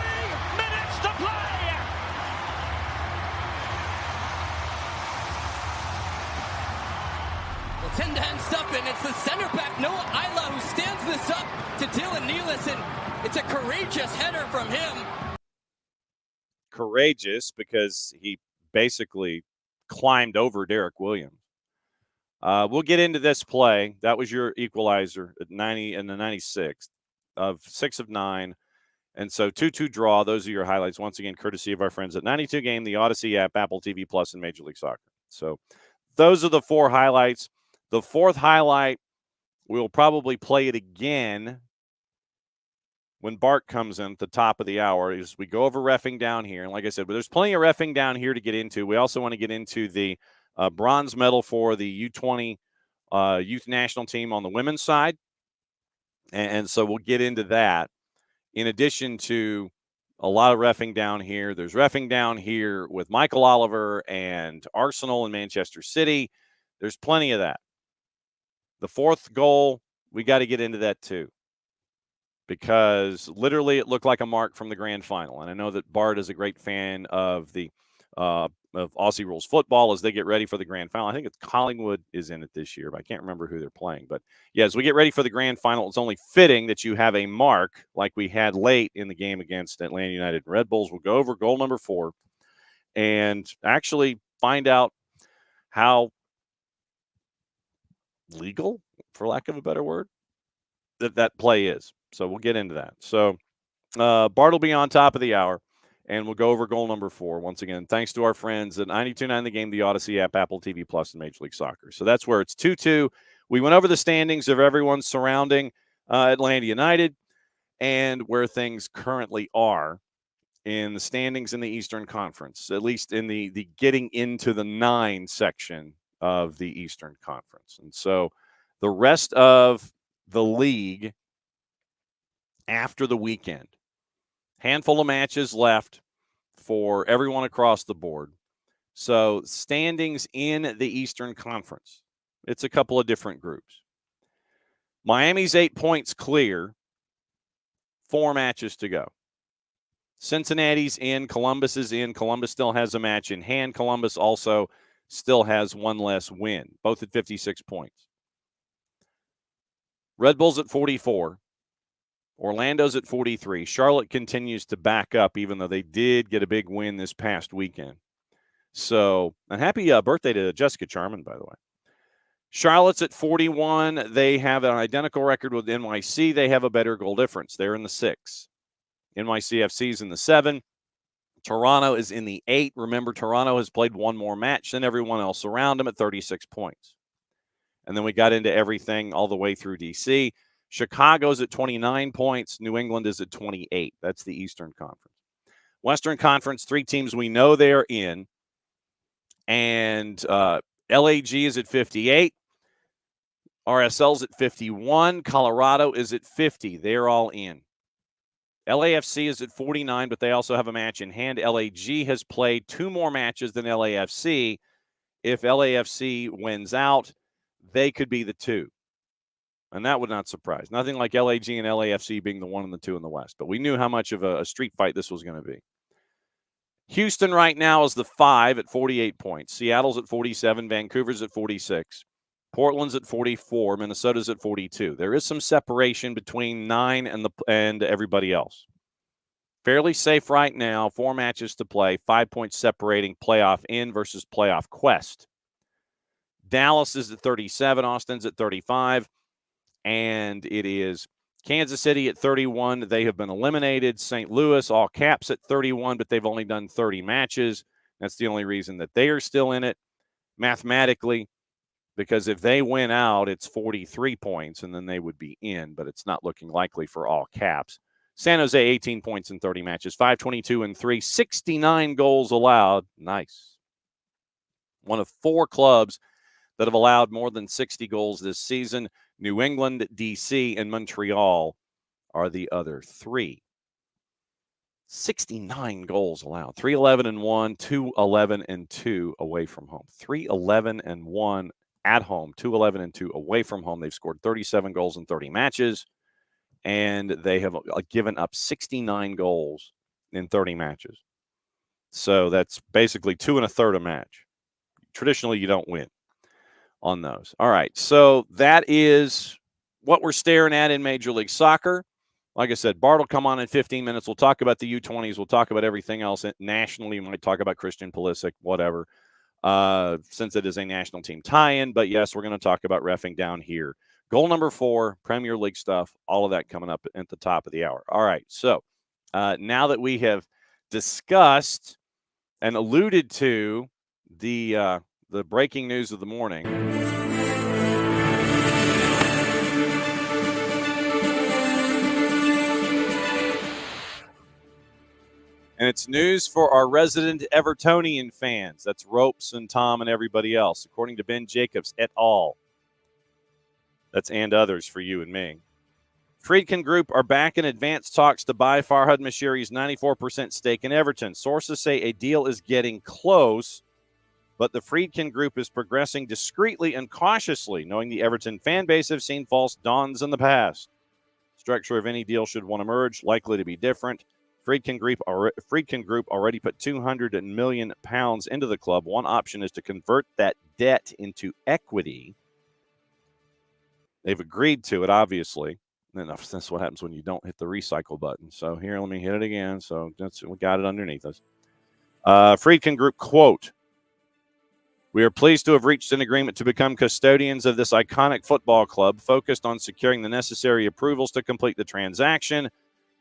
minutes to play. It's end-to-end stuff, and it's the center back, Noah Isla, who stands this up to Dylan Nealis, and it's a courageous header from him. Courageous because he basically climbed over Derek Williams. We'll get into this play. That was your equalizer at 90 and the 96th of 6 of 9. And so 2-2 draw. Those are your highlights. Once again, courtesy of our friends at 92 Game, the Odyssey app, Apple TV Plus, and Major League Soccer. So those are the 4 highlights. The 4th highlight, we'll probably play it again when Bart comes in at the top of the hour. Is we go over reffing down here. And like I said, there's plenty of reffing down here to get into. We also want to get into the bronze medal for the U20 youth national team on the women's side. And so we'll get into that. In addition to a lot of reffing down here, there's reffing down here with Michael Oliver and Arsenal and Manchester City. There's plenty of that. The 4th goal, we got to get into that too, because literally it looked like a mark from the grand final. And I know that Bart is a great fan of the of Aussie Rules football as they get ready for the grand final. I think it's Collingwood is in it this year, but I can't remember who they're playing. But yeah, as we get ready for the grand final, it's only fitting that you have a mark like we had late in the game against Atlanta United and Red Bulls. We'll go over goal number 4 and actually find out how legal, for lack of a better word, that play is. So we'll get into that. So Bart will be on top of the hour, and we'll go over goal number 4. Once again, thanks to our friends at 92.9 The Game, the Odyssey app, Apple TV Plus, and Major League Soccer. So that's where it's 2-2. We went over the standings of everyone surrounding Atlanta United and where things currently are in the standings in the Eastern Conference, at least in the getting into the 9 section of the Eastern Conference. And so the rest of the league after the weekend, handful of matches left for everyone across the board. So standings in the Eastern Conference, it's a couple of different groups. Miami's 8 points clear, 4 matches to go. Cincinnati's in, Columbus is in. Columbus still has a match in hand. Columbus also still has 1 less win, both at 56 points. Red Bulls at 44. Orlando's at 43. Charlotte continues to back up, even though they did get a big win this past weekend. So, and happy birthday to Jessica Charman, by the way. Charlotte's at 41. They have an identical record with NYC. They have a better goal difference. They're in the 6. NYCFC's in the 7. Toronto is in the 8. Remember, Toronto has played 1 more match than everyone else around them at 36 points. And then we got into everything all the way through D.C. Chicago's at 29 points. New England is at 28. That's the Eastern Conference. Western Conference, 3 teams we know they're in. And LAG is at 58. RSL's at 51. Colorado is at 50. They're all in. LAFC is at 49, but they also have a match in hand. LAG has played 2 more matches than LAFC. If LAFC wins out, they could be the 2. And that would not surprise. Nothing like LAG and LAFC being the 1 and the 2 in the West. But we knew how much of a street fight this was going to be. Houston right now is the 5 at 48 points. Seattle's at 47. Vancouver's at 46. Portland's at 44. Minnesota's at 42. There is some separation between 9 and everybody else. Fairly safe right now. 4 matches to play. 5 points separating playoff in versus playoff quest. Dallas is at 37. Austin's at 35. And it is Kansas City at 31. They have been eliminated. St. Louis, all caps at 31, but they've only done 30 matches. That's the only reason that they are still in it mathematically, because if they win out, it's 43 points, and then they would be in, but it's not looking likely for all caps. San Jose, 18 points in 30 matches, 522-3, 69 goals allowed. Nice. One of 4 clubs that have allowed more than 60 goals this season. New England, D.C., and Montreal are the other 3. 69 goals allowed. 3-11-1, 2-11-2 away from home. 3-11-1 at home, 2-11-2 away from home. They've scored 37 goals in 30 matches, and they have given up 69 goals in 30 matches. So that's basically 2 1/3 a match. Traditionally, you don't win on those. All right, so that is what we're staring at in Major League Soccer. Like I said, Bart will come on in 15 minutes. We'll talk about the U20s. We'll talk about everything else nationally. We might talk about Christian Pulisic, whatever, since it is a national team tie-in. But, yes, we're going to talk about reffing down here. Goal number 4, Premier League stuff, all of that coming up at the top of the hour. All right, so now that we have discussed and alluded to the breaking news of the morning. And it's news for our resident Evertonian fans. That's Ropes and Tom and everybody else, according to Ben Jacobs et al. That's and others for you and me. Friedkin Group are back in advanced talks to buy Farhad Mashiri's 94% stake in Everton. Sources say a deal is getting close, but the Friedkin Group is progressing discreetly and cautiously, knowing the Everton fan base have seen false dawns in the past. Structure of any deal should one emerge, likely to be different. Friedkin Group already put £200 million into the club. One option is to convert that debt into equity. They've agreed to it, obviously. And that's what happens when you don't hit the recycle button. So here, let me hit it again. So we got it underneath us. Friedkin Group, quote, "We are pleased to have reached an agreement to become custodians of this iconic football club, focused on securing the necessary approvals to complete the transaction.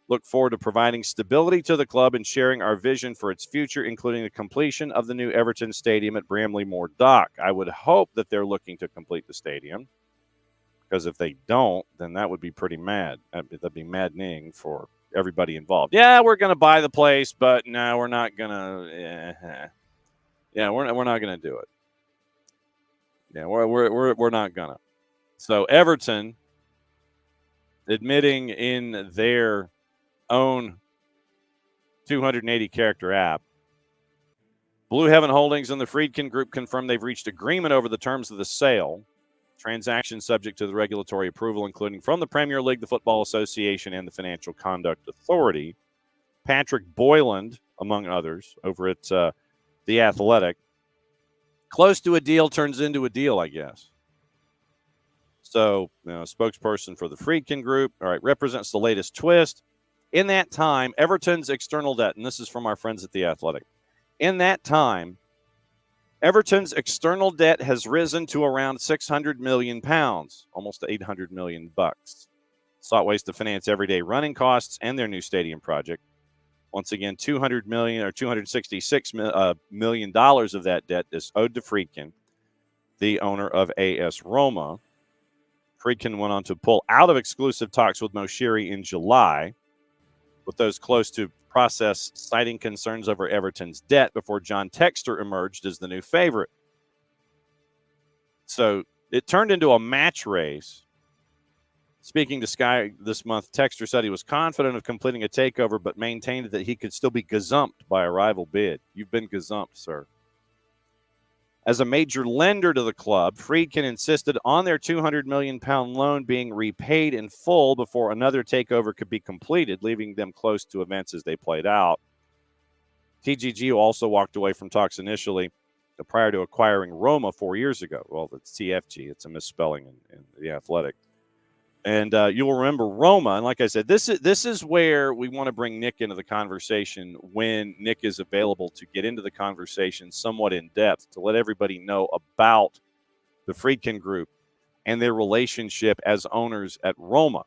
Look forward to providing stability to the club and sharing our vision for its future, including the completion of the new Everton Stadium at Bramley Moore Dock." I would hope that they're looking to complete the stadium, because if they don't, then that would be pretty mad. That'd be maddening for everybody involved. Yeah, we're going to buy the place, but no, we're not going to. Yeah, we're not going to do it. Yeah, we're not going to. So Everton, admitting in their own 280-character app, Blue Heaven Holdings and the Friedkin Group confirmed they've reached agreement over the terms of the sale. Transaction subject to the regulatory approval, including from the Premier League, the Football Association, and the Financial Conduct Authority. Patrick Boyland, among others, over at The Athletic. Close to a deal turns into a deal, I guess. So, spokesperson for the Friedkin Group, all right, represents the latest twist. In that time, Everton's external debt, and this is from our friends at The Athletic. In that time, Everton's external debt has risen to around £600 million, almost $800 million. Sought ways to finance everyday running costs and their new stadium project. Once again, $200 million or $266 million of that debt is owed to Friedkin, the owner of AS Roma. Friedkin went on to pull out of exclusive talks with Moshiri in July, with those close to process citing concerns over Everton's debt before John Textor emerged as the new favorite. So it turned into a match race. Speaking to Sky this month, Texter said he was confident of completing a takeover, but maintained that he could still be gazumped by a rival bid. You've been gazumped, sir. As a major lender to the club, Friedkin insisted on their £200 million loan being repaid in full before another takeover could be completed, leaving them close to events as they played out. TGG also walked away from talks initially prior to acquiring Roma 4 years ago. Well, it's TFG. It's a misspelling in The Athletic. And you'll remember Roma. And like I said, this is where we want to bring Nick into the conversation when Nick is available to get into the conversation somewhat in depth to let everybody know about the Friedkin Group and their relationship as owners at Roma.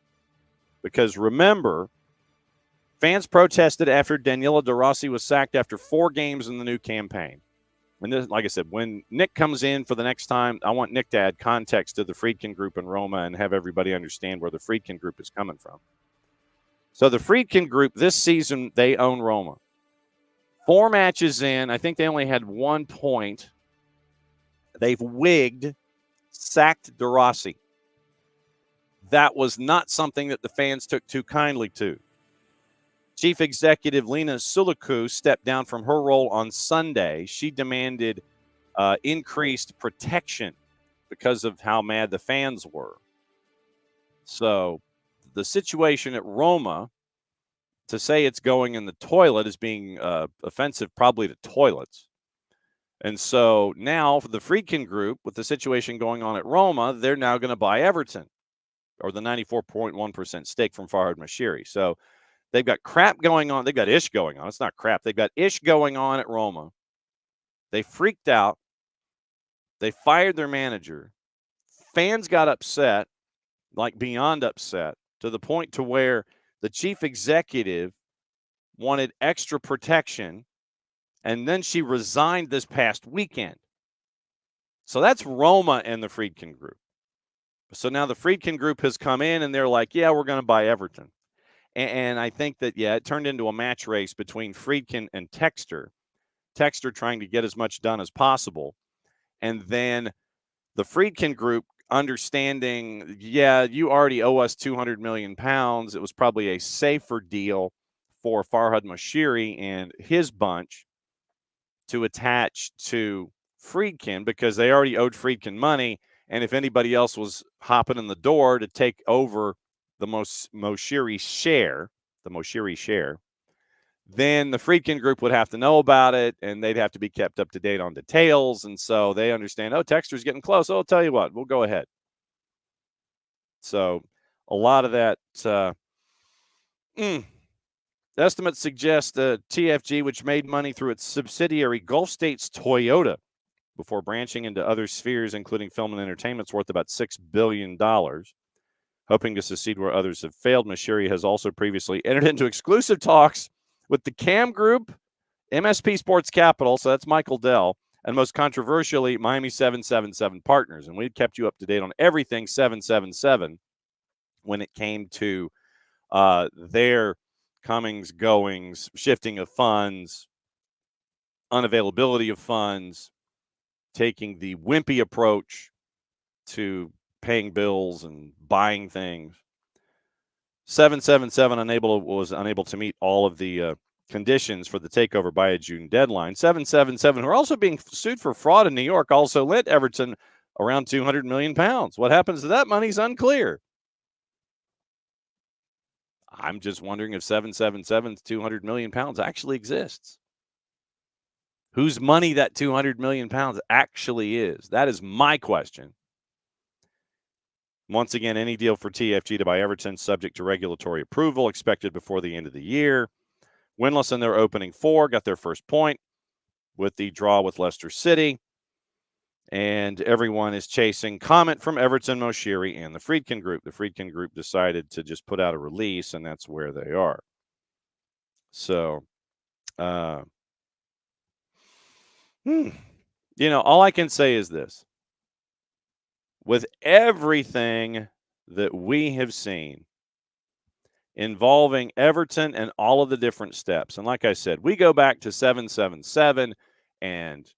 Because remember, fans protested after Daniela De Rossi was sacked after 4 games in the new campaign. And this, like I said, when Nick comes in for the next time, I want Nick to add context to the Friedkin Group and Roma and have everybody understand where the Friedkin Group is coming from. So the Friedkin Group, this season, they own Roma. 4 matches in, I think they only had 1 point. They've sacked De Rossi. That was not something that the fans took too kindly to. Chief Executive Lena Suluku stepped down from her role on Sunday. She demanded increased protection because of how mad the fans were. So the situation at Roma, to say it's going in the toilet is being offensive probably to toilets. And so now for the Friedkin Group, with the situation going on at Roma, they're now going to buy Everton, or the 94.1% stake from Farhad Moshiri. So they've got crap going on. They've got ish going on. It's not crap. They've got ish going on at Roma. They freaked out. They fired their manager. Fans got upset, like beyond upset, to the point to where the chief executive wanted extra protection, and then she resigned this past weekend. So that's Roma and the Friedkin Group. So now the Friedkin Group has come in, and they're like, yeah, we're going to buy Everton. And I think that, it turned into a match race between Friedkin and Texter. Texter trying to get as much done as possible. And then the Friedkin Group understanding, you already owe us £200 million. It was probably a safer deal for Farhad Moshiri and his bunch to attach to Friedkin because they already owed Friedkin money. And if anybody else was hopping in the door to take over the Moshiri share, then the Friedkin Group would have to know about it, and they'd have to be kept up to date on details. And so they understand, Texter's getting close. I'll tell you what, we'll go ahead. So a lot of that estimates suggest TFG, which made money through its subsidiary Gulf States Toyota before branching into other spheres, including film and entertainment, is worth about $6 billion. Hoping to succeed where others have failed, Moshiri has also previously entered into exclusive talks with the CAM Group, MSP Sports Capital, so that's Michael Dell, and most controversially, Miami 777 Partners. And we kept you up to date on everything 777 when it came to their comings, goings, shifting of funds, unavailability of funds, taking the wimpy approach to paying bills and buying things. 777 was unable to meet all of the conditions for the takeover by a June deadline. 777, who are also being sued for fraud in New York, also lent Everton around £200 million. What happens to that money is unclear. I'm just wondering if 777's £200 million actually exists. Whose money that £200 million actually is? That is my question. Once again, any deal for TFG to buy Everton subject to regulatory approval expected before the end of the year. Winless in their opening 4, got their first point with the draw with Leicester City. And everyone is chasing comment from Everton, Moshiri, and the Friedkin Group. The Friedkin Group decided to just put out a release, and that's where they are. So, all I can say is this. With everything that we have seen involving Everton and all of the different steps, and like I said, we go back to 777 and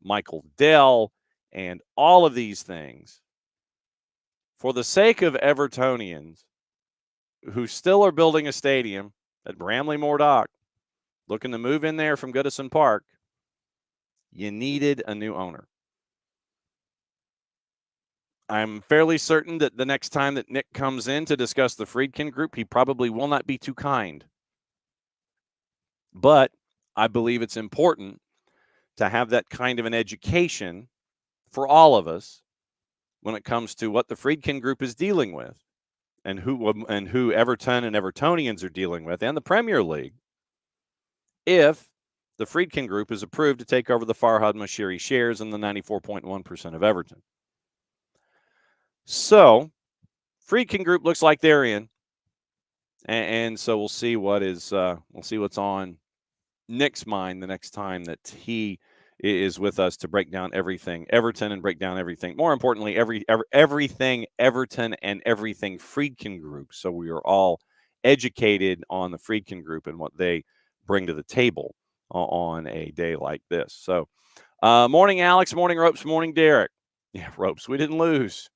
Michael Dell and all of these things, for the sake of Evertonians who still are building a stadium at Bramley-Moore Dock, looking to move in there from Goodison Park, you needed a new owner. I'm fairly certain that the next time that Nick comes in to discuss the Friedkin Group, he probably will not be too kind. But I believe it's important to have that kind of an education for all of us when it comes to what the Friedkin Group is dealing with and who Everton and Evertonians are dealing with, and the Premier League, if the Friedkin Group is approved to take over the Farhad Moshiri shares in the 94.1% of Everton. So, Friedkin Group looks like they're in, and so we'll see what's on Nick's mind the next time that he is with us to break down everything Everton and break down everything. More importantly, everything Everton and everything Friedkin Group. So we are all educated on the Friedkin Group and what they bring to the table on a day like this. So, morning, Alex. Morning, Ropes. Morning, Derek. Yeah, Ropes. We didn't lose.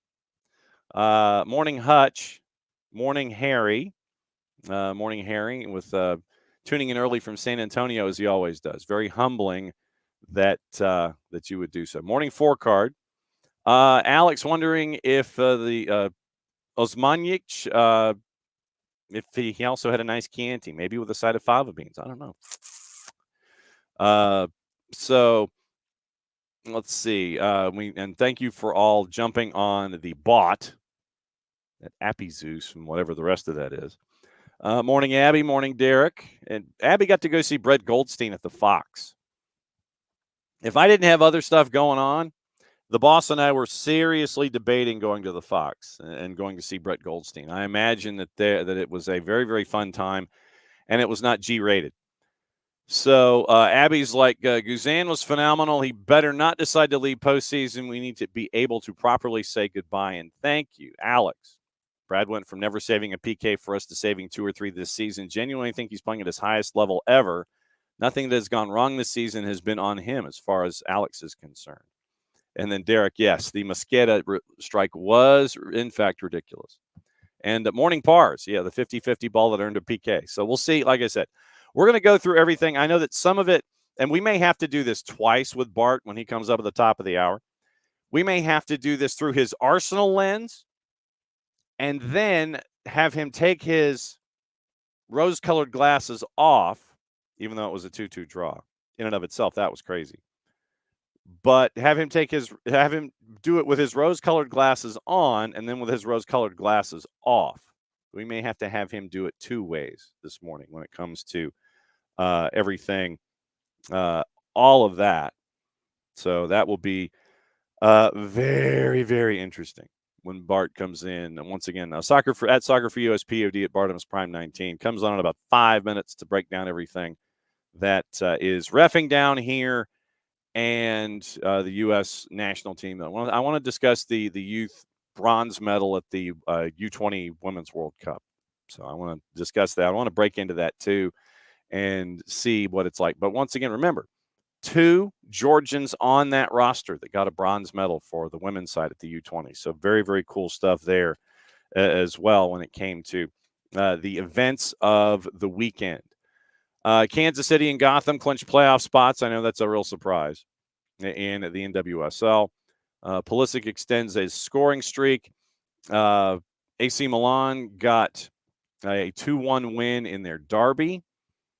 Morning, Hutch. Morning, Harry. Morning, Harry, with tuning in early from San Antonio as he always does. Very humbling that you would do so. Morning, Four Card. Alex wondering if the Osmanic, if he also had a nice Chianti, maybe with a side of fava beans. I don't know. So let's see. And thank you for all jumping on the bot at Appy Zeus and whatever the rest of that is. Morning, Abby. Morning, Derek. And Abby got to go see Brett Goldstein at the Fox. If I didn't have other stuff going on, the boss and I were seriously debating going to the Fox and going to see Brett Goldstein. I imagine that it was a very, very fun time, and it was not G-rated. So Abby's like, Guzan was phenomenal. He better not decide to leave postseason. We need to be able to properly say goodbye and thank you. Alex. Brad went from never saving a PK for us to saving 2 or 3 this season. Genuinely think he's playing at his highest level ever. Nothing that has gone wrong this season has been on him as far as Alex is concerned. And then Derek, yes, the Mosqueda strike was, in fact, ridiculous. And morning pars, yeah, the 50-50 ball that earned a PK. So we'll see. Like I said, we're going to go through everything. I know that some of it, and we may have to do this twice with Bart when he comes up at the top of the hour. We may have to do this through his Arsenal lens and then have him take his rose-colored glasses off, even though it was a 2-2 draw. In and of itself, that was crazy. But have him do it with his rose-colored glasses on and then with his rose-colored glasses off. We may have to have him do it 2 ways this morning when it comes to everything, all of that. So that will be very, very interesting when Bart comes in. And once again, Soccer for US POD at Bartham's Prime 19 comes on in about 5 minutes to break down everything that is reffing down here and the U.S. national team. I want to discuss the youth bronze medal at the U20 Women's World Cup. So I want to discuss that. I want to break into that too and see what it's like. But once again, remember, 2 Georgians on that roster that got a bronze medal for the women's side at the U20. So very, very cool stuff there as well when it came to the events of the weekend. Kansas City and Gotham clinched playoff spots. I know that's a real surprise in the NWSL. Pulisic extends his scoring streak. AC Milan got a 2-1 win in their derby.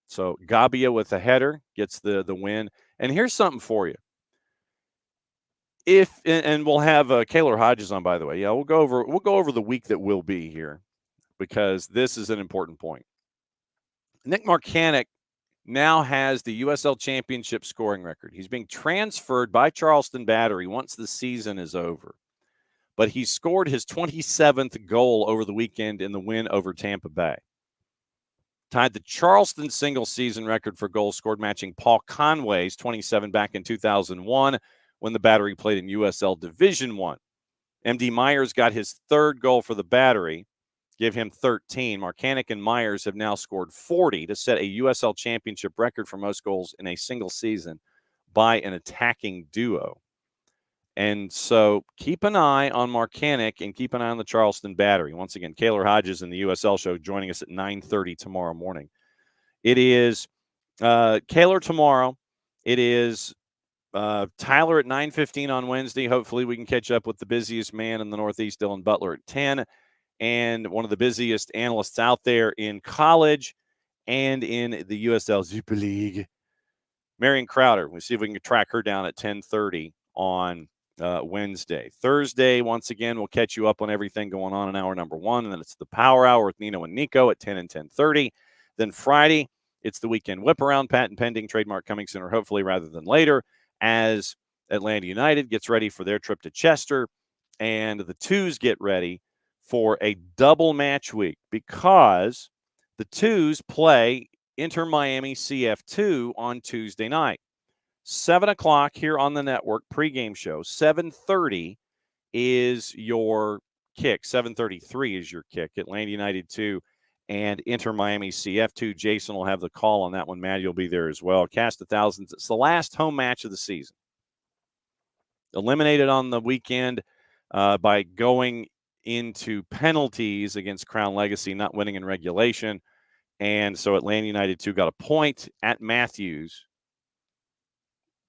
So Gabia with a header gets the win. And here's something for you. And we'll have Kaylor Hodges on, by the way. Yeah, we'll go over the week that will be here because this is an important point. Nick Marcanic now has the USL Championship scoring record. He's being transferred by Charleston Battery once the season is over. But he scored his 27th goal over the weekend in the win over Tampa Bay. Tied the Charleston single-season record for goals scored, matching Paul Conway's 27 back in 2001 when the Battery played in USL Division I. MD Myers got his 3rd goal for the Battery, give him 13. Marcanic and Myers have now scored 40 to set a USL Championship record for most goals in a single season by an attacking duo. And so keep an eye on Marcanic and keep an eye on the Charleston Battery. Once again, Kaylor Hodges in the USL show joining us at 9:30 tomorrow morning. It is Kaylor tomorrow. It is Tyler at 9:15 on Wednesday. Hopefully we can catch up with the busiest man in the Northeast, Dylan Butler, at 10, and one of the busiest analysts out there in college and in the USL Super League, Marion Crowder. We'll see if we can track her down at 10:30 on Wednesday. Thursday, once again, we'll catch you up on everything going on in hour number 1, and then it's the Power Hour with Nino and Nico at 10 and 10:30. Then Friday, it's the weekend whip around, patent pending, trademark coming sooner, hopefully, rather than later, as Atlanta United gets ready for their trip to Chester, and the Twos get ready for a double match week because the Twos play Inter Miami CF2 on Tuesday night. 7 o'clock here on the network, pregame show. 7:30 is your kick. 7:33 is your kick. Atlanta United 2 and Inter Miami CF2. Jason will have the call on that one. Matt, you'll be there as well. Cast of Thousands. It's the last home match of the season. Eliminated on the weekend by going into penalties against Crown Legacy, not winning in regulation. And so Atlanta United 2 got a point at Matthews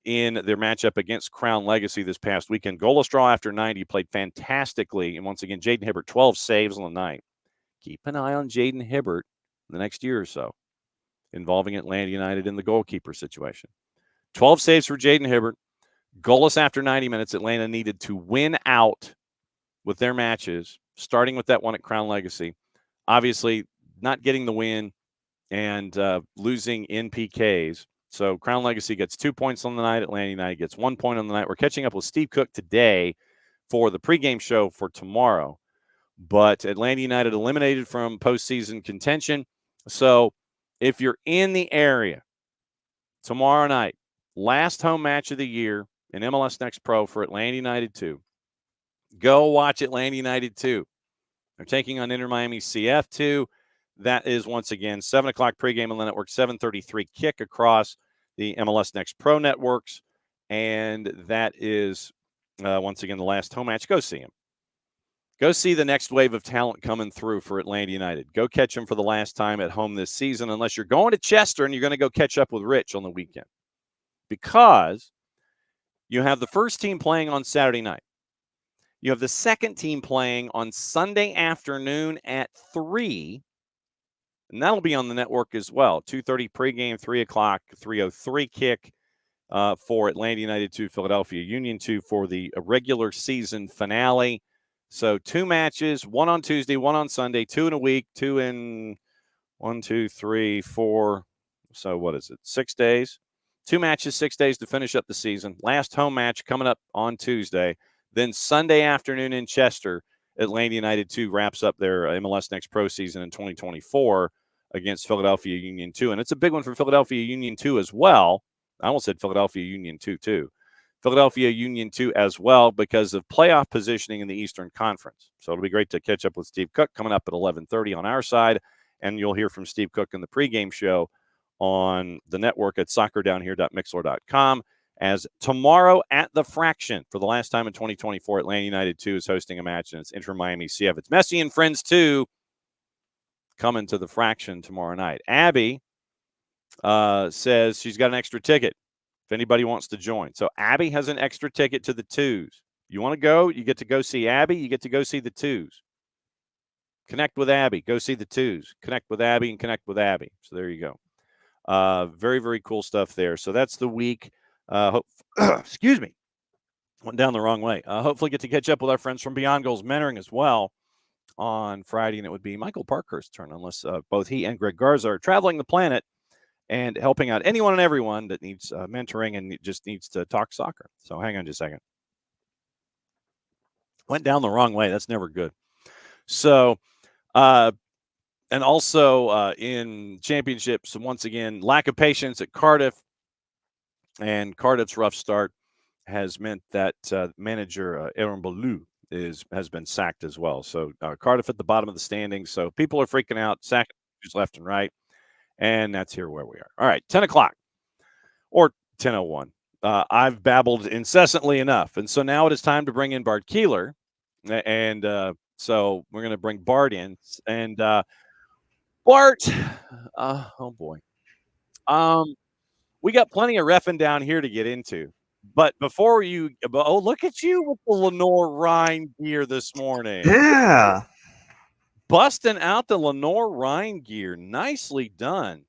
in their matchup against Crown Legacy this past weekend. Goalless draw after 90, played fantastically. And once again, Jaden Hibbert, 12 saves on the night. Keep an eye on Jaden Hibbert the next year or so, involving Atlanta United in the goalkeeper situation. 12 saves for Jaden Hibbert. Goalless after 90 minutes. Atlanta needed to win out with their matches, starting with that one at Crown Legacy. Obviously, not getting the win and losing in PKs. So Crown Legacy gets 2 points on the night. Atlanta United gets 1 point on the night. We're catching up with Steve Cook today for the pregame show for tomorrow. But Atlanta United eliminated from postseason contention. So if you're in the area tomorrow night, last home match of the year in MLS Next Pro for Atlanta United 2, go watch Atlanta United 2. They're taking on Inter Miami CF2. That is, once again, 7 o'clock pregame on the network, 7:33 kick across the MLS Next Pro networks. And that is, once again, the last home match. Go see him. Go see the next wave of talent coming through for Atlanta United. Go catch them for the last time at home this season, unless you're going to Chester and you're going to go catch up with Rich on the weekend. Because you have the first team playing on Saturday night. You have the second team playing on Sunday afternoon at 3. And that'll be on the network as well. 2:30 pregame, 3 o'clock, 3:03 kick for Atlanta United 2, Philadelphia Union 2 for the regular season finale. So 2 matches, 1 on Tuesday, 1 on Sunday, 2 in a week, 2 in 1, 2, 3, 4. So what is it? 6 days. 2 matches, 6 days to finish up the season. Last home match coming up on Tuesday. Then Sunday afternoon in Chester, Atlanta United 2 wraps up their MLS Next Pro season in 2024 against Philadelphia Union 2. And it's a big one for Philadelphia Union 2 as well. I almost said Philadelphia Union 2 too. Philadelphia Union 2 as well because of playoff positioning in the Eastern Conference. So it'll be great to catch up with Steve Cook coming up at 11:30 on our side. And you'll hear from Steve Cook in the pregame show on the network at soccerdownhere.mixler.com. As tomorrow at the Fraction, for the last time in 2024, Atlanta United 2 is hosting a match, and it's Inter Miami CF. It's Messi and Friends 2 coming to the Fraction tomorrow night. Abby says she's got an extra ticket if anybody wants to join. So Abby has an extra ticket to the Twos. You want to go? You get to go see Abby. You get to go see the Twos. Connect with Abby. Go see the Twos. Connect with Abby and connect with Abby. So there you go. Very, very cool stuff there. So that's the week. Excuse me. Went down the wrong way. Hopefully get to catch up with our friends from Beyond Goals Mentoring as well on Friday, and it would be Michael Parkhurst's turn unless both he and Greg Garza are traveling the planet and helping out anyone and everyone that needs mentoring and just needs to talk soccer. So hang on just a second. Went down the wrong way. That's never good. So, and also in championships, once again, lack of patience at Cardiff. And Cardiff's rough start has meant that manager Aaron Ballou has been sacked as well. So Cardiff at the bottom of the standings. So people are freaking out, sacking left and right. And that's here where we are. All right, 10 o'clock or 10:01. I've babbled incessantly enough. And so now it is time to bring in Bart Keeler. And so we're going to bring Bart in. And Bart, oh boy. We got plenty of reffing down here to get into. But before you, oh, look at you with the Lenore Rhine gear this morning. Yeah. Busting out the Lenore Rhine gear. Nicely done.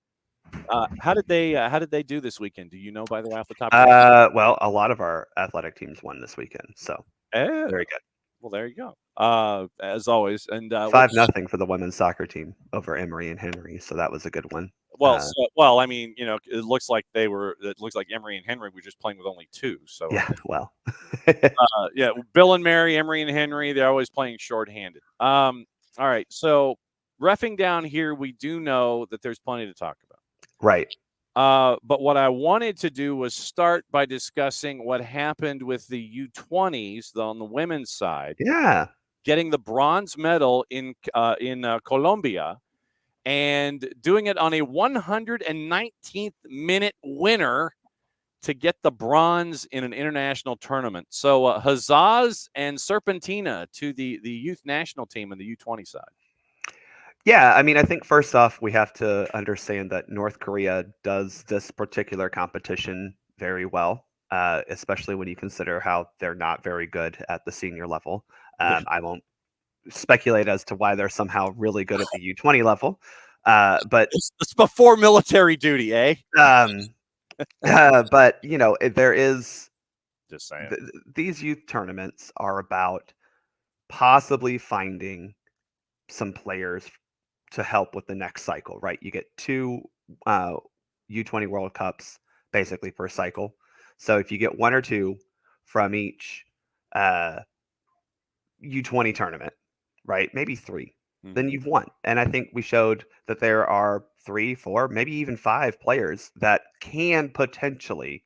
How did they do this weekend? Do you know, by the way, off the top of your head? Well, a lot of our athletic teams won this weekend, so very good. Well, there you go. As always, and 5-0 for the women's soccer team over Emory and Henry, so that was a good one. Well, I mean, it looks like Emory and Henry were just playing with only 2. So yeah, well, yeah, Bill and Mary, Emory and Henry, they're always playing shorthanded. All right, so reffing down here, we do know that there's plenty to talk about. Right. But what I wanted to do was start by discussing what happened with the U20s on the women's side. Yeah. Getting the bronze medal in Colombia and doing it on a 119th minute winner to get the bronze in an international tournament. So huzzas and serpentina to the youth national team and the U20 side. Yeah, I mean, I think first off, we have to understand that North Korea does this particular competition very well, especially when you consider how they're not very good at the senior level. I won't speculate as to why they're somehow really good at the U20 level, but it's before military duty, eh? But there is just saying these youth tournaments are about possibly finding some players to help with the next cycle, right? You get 2 U20 World Cups basically per cycle. So if you get 1 or 2 from each U20 tournament, right? Maybe 3, then you've won. And I think we showed that there are 3, 4, maybe even 5 players that can potentially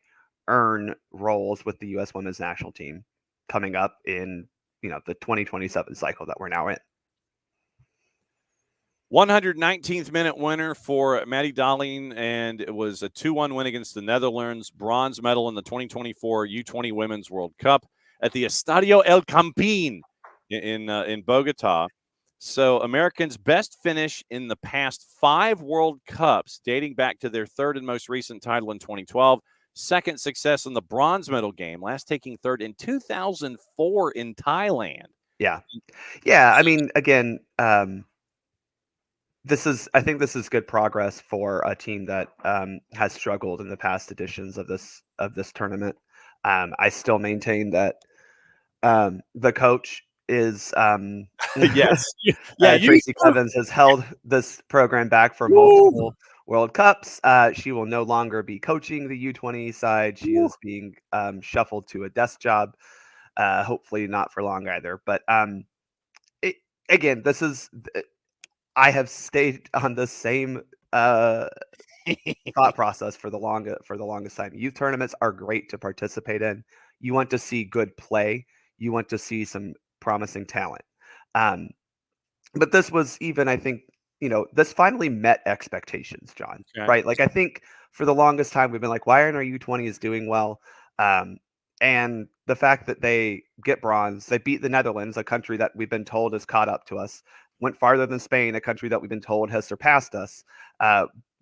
earn roles with the U.S. women's national team coming up in, the 2027 cycle that we're now in. 119th minute winner for Maddie Darling, and it was a 2-1 win against the Netherlands. Bronze medal in the 2024 U20 Women's World Cup at the Estadio El Campín in Bogota. So Americans' best finish in the past 5 World Cups, dating back to their third and most recent title in 2012. Second success in the bronze medal game, last taking third in 2004 in Thailand. Yeah. I mean, again, I think this is good progress for a team that has struggled in the past editions of this tournament. I still maintain that the coach is yes, Tracy Clevens has held this program back for multiple World Cups. She will no longer be coaching the U20 side. She is being shuffled to a desk job. Hopefully not for long either. But again, this is. I have stayed on the same thought process for the longest time. Youth tournaments are great to participate in. You want to see good play. You want to see some promising talent. But this was even, I think, this finally met expectations, John. Okay. Right? Like, I think for the longest time we've been like, why aren't our U20s doing well? And the fact that they get bronze, they beat the Netherlands, a country that we've been told has caught up to us, went farther than Spain, a country that we've been told has surpassed us,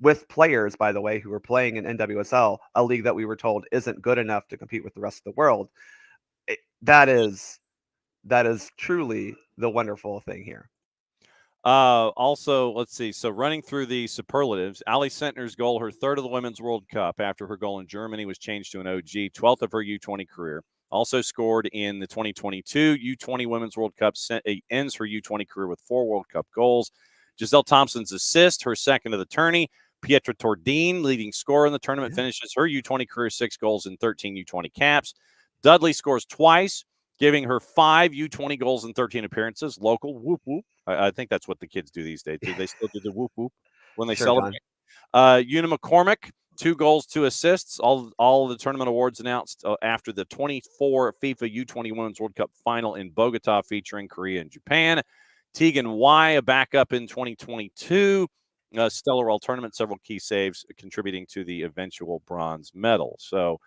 with players, by the way, who were playing in NWSL, a league that we were told isn't good enough to compete with the rest of the world. That is truly the wonderful thing here. Also, let's see. So running through the superlatives, Ali Sentner's goal, her third of the Women's World Cup after her goal in Germany was changed to an OG, 12th of her U20 career. Also scored in the 2022 U20 Women's World Cup, ends her U20 career with 4 World Cup goals. Giselle Thompson's assist, her second of the tourney. Pietra Tordine, leading scorer in the tournament, finishes her U20 career 6 goals and 13 U20 caps. Dudley scores twice, giving her 5 U20 goals and 13 appearances. Local, whoop, whoop. I think that's what the kids do these days. Do they still do the whoop, whoop when they celebrate? Una McCormick, 2 goals, 2 assists. All of the tournament awards announced after the 24 FIFA U20 Women's World Cup final in Bogota featuring Korea and Japan. Tegan Y, a backup in 2022. Stellar all tournament, several key saves contributing to the eventual bronze medal. So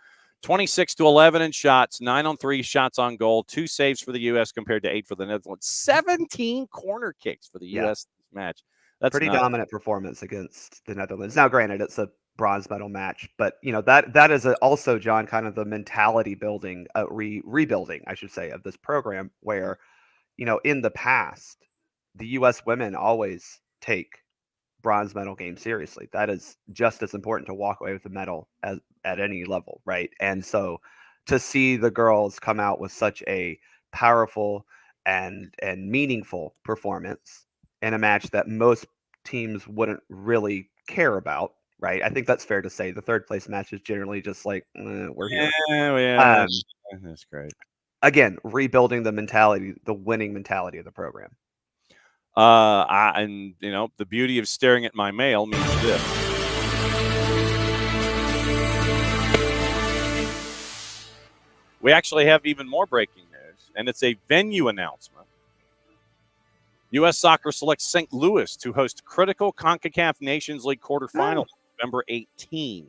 26-11 in shots, 9 on 3 shots on goal, 2 saves for the U.S. compared to 8 for the Netherlands, 17 corner kicks for the U.S. match. That's pretty nuts. dominant performance against the Netherlands. Now, granted, it's a bronze medal match, but that is also, John, kind of the mentality building, rebuilding, I should say, of this program, where in the past, the U.S. women always take bronze medal game seriously. That is just as important to walk away with a medal as at any level, right? And so to see the girls come out with such a powerful and meaningful performance in a match that most teams wouldn't really care about, right? I think that's fair to say. The third place match is generally just like, we're here. Yeah, that's great. Again, rebuilding the mentality, the winning mentality of the program. The beauty of staring at my mail means this. We actually have even more breaking news, and it's a venue announcement. U.S. Soccer selects St. Louis to host critical CONCACAF Nations League quarterfinals November 18.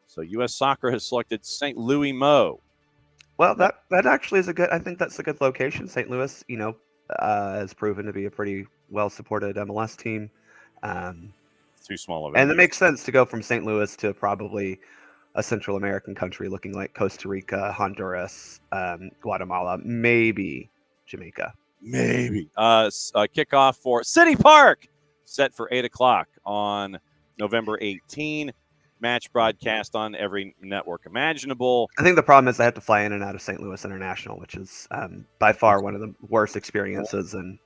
So U.S. Soccer has selected St. Louis Mo. Well, that actually is I think that's a good location. St. Louis, has proven to be a pretty well-supported MLS team. Too small of it. And it makes sense to go from St. Louis to probably a Central American country looking like Costa Rica, Honduras, Guatemala, maybe Jamaica. Maybe. Kickoff for City Park, set for 8 o'clock on November 18. Match broadcast on every network imaginable. I think the problem is I have to fly in and out of St. Louis International, which is by far one of the worst experiences. And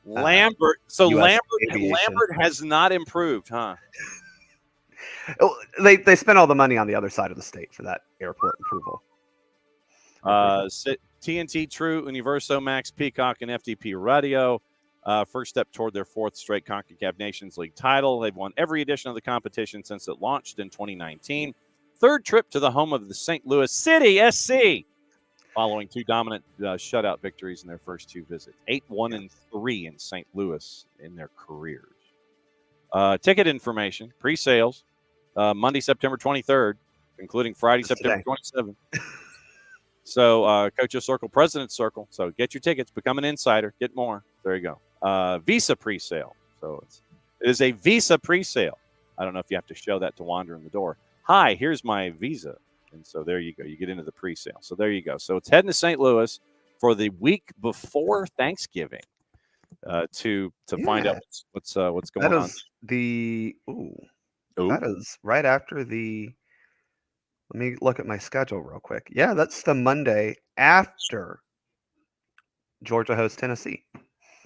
Lambert has not improved, huh? They spent all the money on the other side of the state for that airport approval. TNT, True, Universo, Max, Peacock, and FDP Radio. First step toward their 4th straight CONCACAF Nations League title. They've won every edition of the competition since it launched in 2019. 3rd trip to the home of the St. Louis City SC, following 2 dominant shutout victories in their first 2 visits. 8-1-3 in St. Louis in their careers. Ticket information, pre-sales, Monday, September 23rd, including Friday, September 27th. So, Coach's Circle, President's Circle. So, get your tickets, become an insider, get more. There you go. Visa pre-sale. So, it is a Visa pre-sale. I don't know if you have to show that to wander in the door. Hi, here's my Visa. And so, there you go. You get into the pre-sale. So, there you go. So, it's heading to St. Louis for the week before Thanksgiving to find out what's going on. That is right after the. Let me look at my schedule real quick. Yeah, that's the Monday after Georgia hosts Tennessee.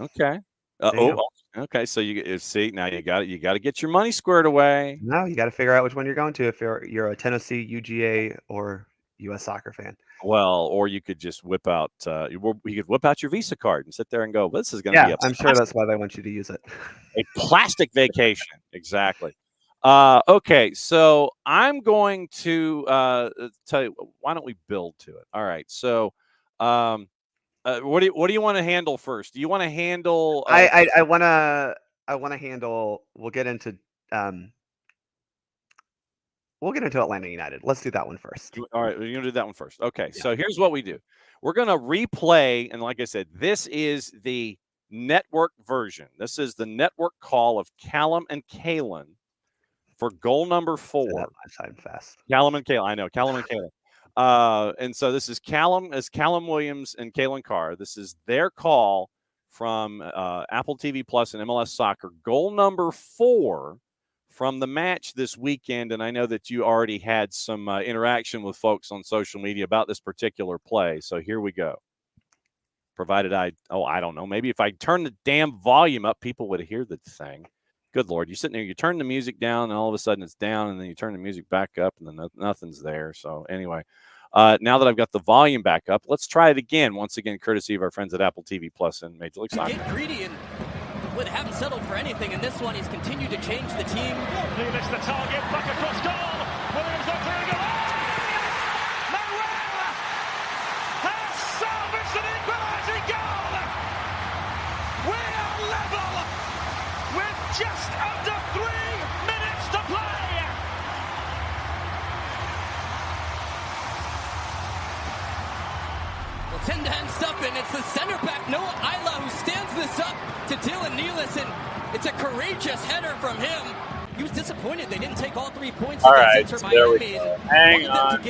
Okay. Okay. So you see now you got to get your money squared away. No, you got to figure out which one you're going to if you're a Tennessee, UGA, or U.S. Soccer fan. Well, or you could just whip out you could whip out your Visa card and sit there and go, this is going to be I'm sure that's why they want you to use it. A plastic vacation. Exactly. Okay, so I'm going to tell you. Why don't we build to it? All right. So, what do you want to handle first? Do you want to handle? I want to handle. We'll get into Atlanta United. Let's do that one first. All right, we're gonna do that one first. Okay. Yeah. So here's what we do. We're gonna replay, and like I said, this is the network version. This is the network call of Callum and Kalen for goal number 4. Callum and Kalen. I know. Callum and Kalen. And so this is Callum Williams and Kalen Carr. This is their call from Apple TV Plus and MLS Soccer. Goal number 4 from the match this weekend. And I know that you already had some interaction with folks on social media about this particular play. So here we go. Provided I don't know. Maybe if I turn the damn volume up, people would hear the thing. Good Lord, you're sitting there, you turn the music down, and all of a sudden it's down, and then you turn the music back up, and then nothing's there. So anyway, now that I've got the volume back up, let's try it again. Once again, courtesy of our friends at Apple TV Plus and Major League Soccer. Get greedy and haven't settled for anything in this one. He's continued to change the team. He missed the target, back across goal. Williams not doing it. Manuel has salvaged an equalising goal. We are level with just under 3 minutes to play. It's hand-to-hand stuff, and it's the center back, Noah Isla, who stands this up to Dylan Nealis, and it's a courageous header from him. He was disappointed they didn't take all 3 points against Inter Miami. Hang on.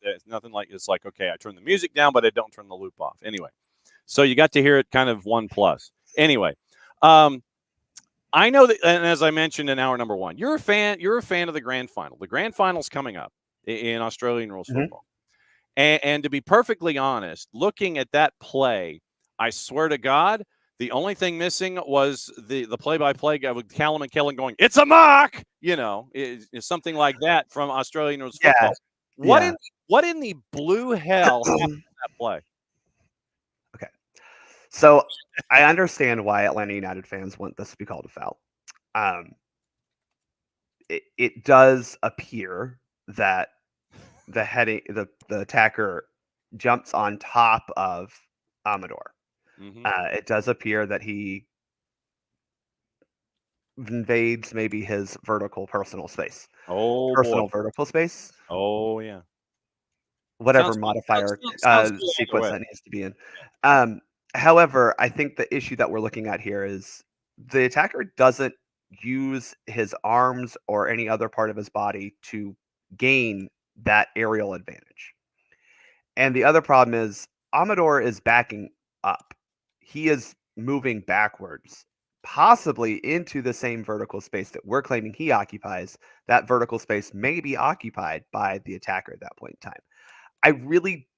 There's nothing like it's like, okay, I turn the music down, but I don't turn the loop off. Anyway, so you got to hear it kind of 1+. Anyway, I know that, and as I mentioned in hour number 1, you're a fan of the grand final. The grand final's coming up in Australian rules football. And to be perfectly honest, looking at that play, I swear to God, the only thing missing was the play-by-play guy with Callum and Kellen going, "It's a mock," is something like that from Australian rules football. What in the blue hell happened in that play? Okay, so I understand why Atlanta United fans want this to be called a foul. It does appear that the attacker jumps on top of Amador. It does appear that he invades maybe his vertical personal space. Vertical space. Oh yeah. Whatever modifier sequence that needs to be in. However, I think the issue that we're looking at here is the attacker doesn't use his arms or any other part of his body to gain that aerial advantage. And the other problem is Amador is backing up. He is moving backwards, possibly into the same vertical space that we're claiming he occupies. That vertical space may be occupied by the attacker at that point in time. I really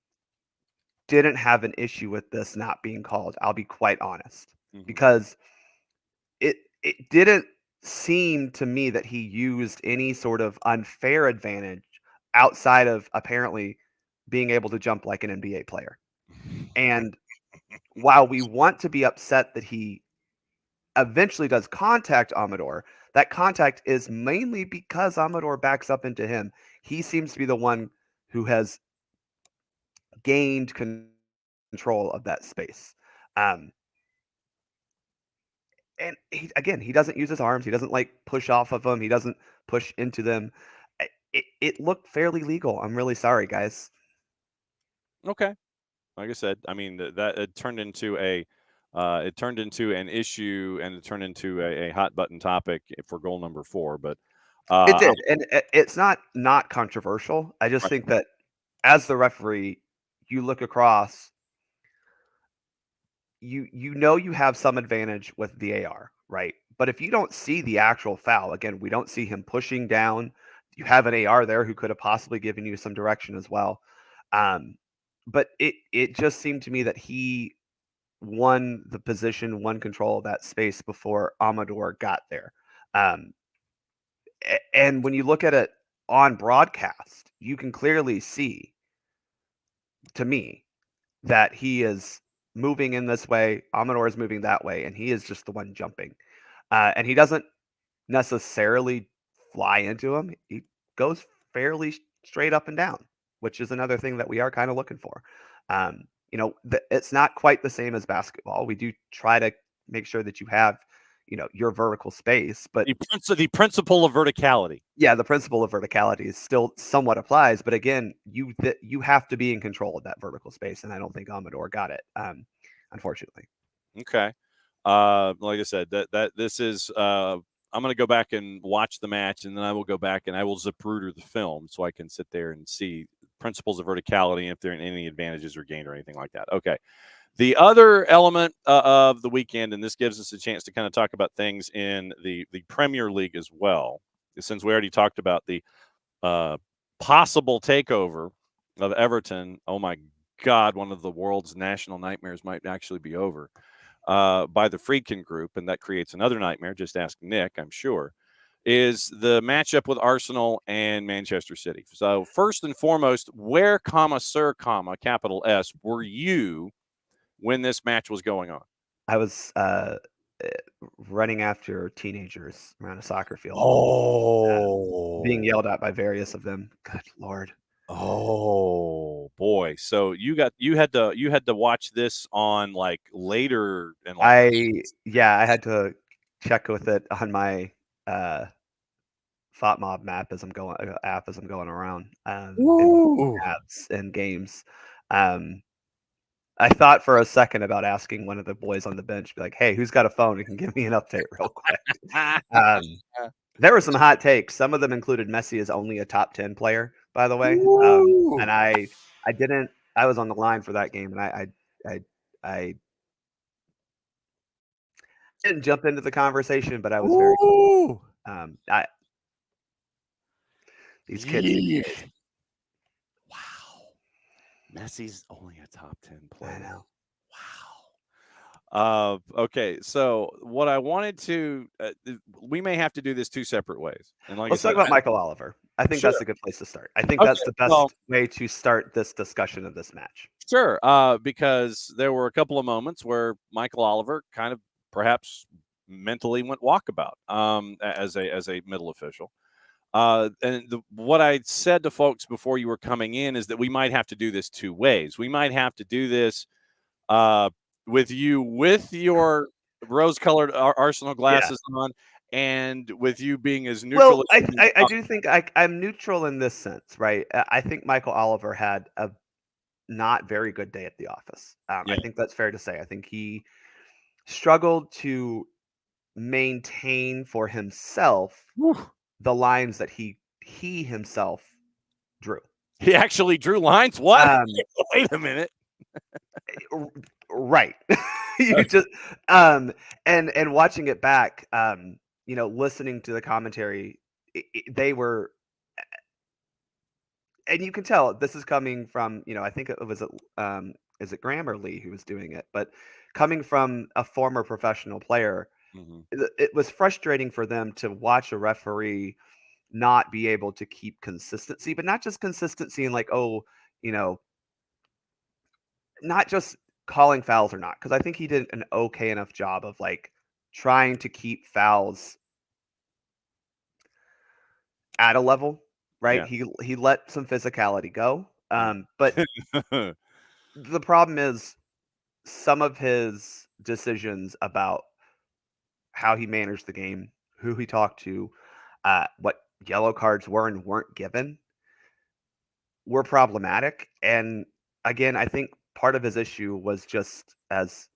didn't have an issue with this not being called. I'll be quite honest, because it didn't seem to me that he used any sort of unfair advantage outside of apparently being able to jump like an NBA player. And while we want to be upset that he eventually does contact Amador, that contact is mainly because Amador backs up into him. He seems to be the one who has gained control of that space. And he doesn't use his arms. He doesn't push off of them. He doesn't push into them. It looked fairly legal. I'm really sorry, guys. Okay. Like I said, I mean that it turned into an issue, and it turned into a hot button topic for goal number 4. But it did, and it's not controversial. I just think that as the referee, you look across, you you have some advantage with VAR, right? But if you don't see the actual foul, again, we don't see him pushing down. You have an AR there who could have possibly given you some direction as well. But it just seemed to me that he won the position, won control of that space before Amador got there. And when you look at it on broadcast, you can clearly see, to me, that he is moving in this way, Amador is moving that way, and he is just the one jumping. And he doesn't necessarily fly into him. He goes fairly straight up and down, which is another thing that we are kind of looking for. It's not quite the same as basketball. We do try to make sure that you have, your vertical space, but the principle of verticality. Yeah, the principle of verticality is still somewhat applies, but again, you have to be in control of that vertical space, and I don't think Amador got it, unfortunately. Okay. Like I said, that this is I'm going to go back and watch the match, and then I will go back and I will Zapruder the film so I can sit there and see principles of verticality and if there are any advantages or gained or anything like that. Okay. The other element of the weekend, and this gives us a chance to kind of talk about things in the Premier League as well, since we already talked about the possible takeover of Everton. Oh my God, one of the world's national nightmares might actually be over by the Friedkin Group, and that creates another nightmare. Just ask Nick, I'm sure. Is the matchup with Arsenal and Manchester City. So first and foremost, where, sir, capital S, were you when this match was going on? I was running after teenagers around a soccer field. Being yelled at by various of them. Good Lord. Oh boy. So you had to watch this on later and I had to check with it on my FOTMob app as I'm going around in apps and games. I thought for a second about asking one of the boys on the bench, be like, "Hey, who's got a phone and can give me an update real quick?" There were some hot takes. Some of them included Messi as only a top 10 player, by the way. And I didn't. I was on the line for that game, and I didn't jump into the conversation, but I was very. These kids think Yeah. amazing. Wow. Messi's only a top 10 player. I know. Wow. Okay, so what I wanted to, we may have to do this two separate ways. And like Let's I talk said, about Michael Oliver. I think Sure. that's a good place to start. I think Okay, that's the best well- way to start this discussion of this match. Sure, because there were a couple of moments where Michael Oliver kind of perhaps mentally went walkabout as a middle official. What I said to folks before you were coming in is that we might have to do this two ways. We might have to do this with you with your rose-colored Arsenal glasses on, and with you being as neutral. Well, I do think I'm neutral in this sense, right? I think Michael Oliver had a not very good day at the office. I Yeah. think that's fair to say. I think he struggled to maintain for himself the lines that he himself drew. He actually drew lines. What? Wait a minute. Right. You just and watching it back, listening to the commentary, they were, and you can tell this is coming from, I think it was is it Graham or Lee who was doing it, but coming from a former professional player, it was frustrating for them to watch a referee not be able to keep consistency, but not just consistency in like, not just calling fouls or not, because I think he did an okay enough job of like trying to keep fouls at a level, right? Yeah. He let some physicality go. But the problem is some of his decisions about how he managed the game, who he talked to, what yellow cards were and weren't given were problematic. And again, I think part of his issue was just as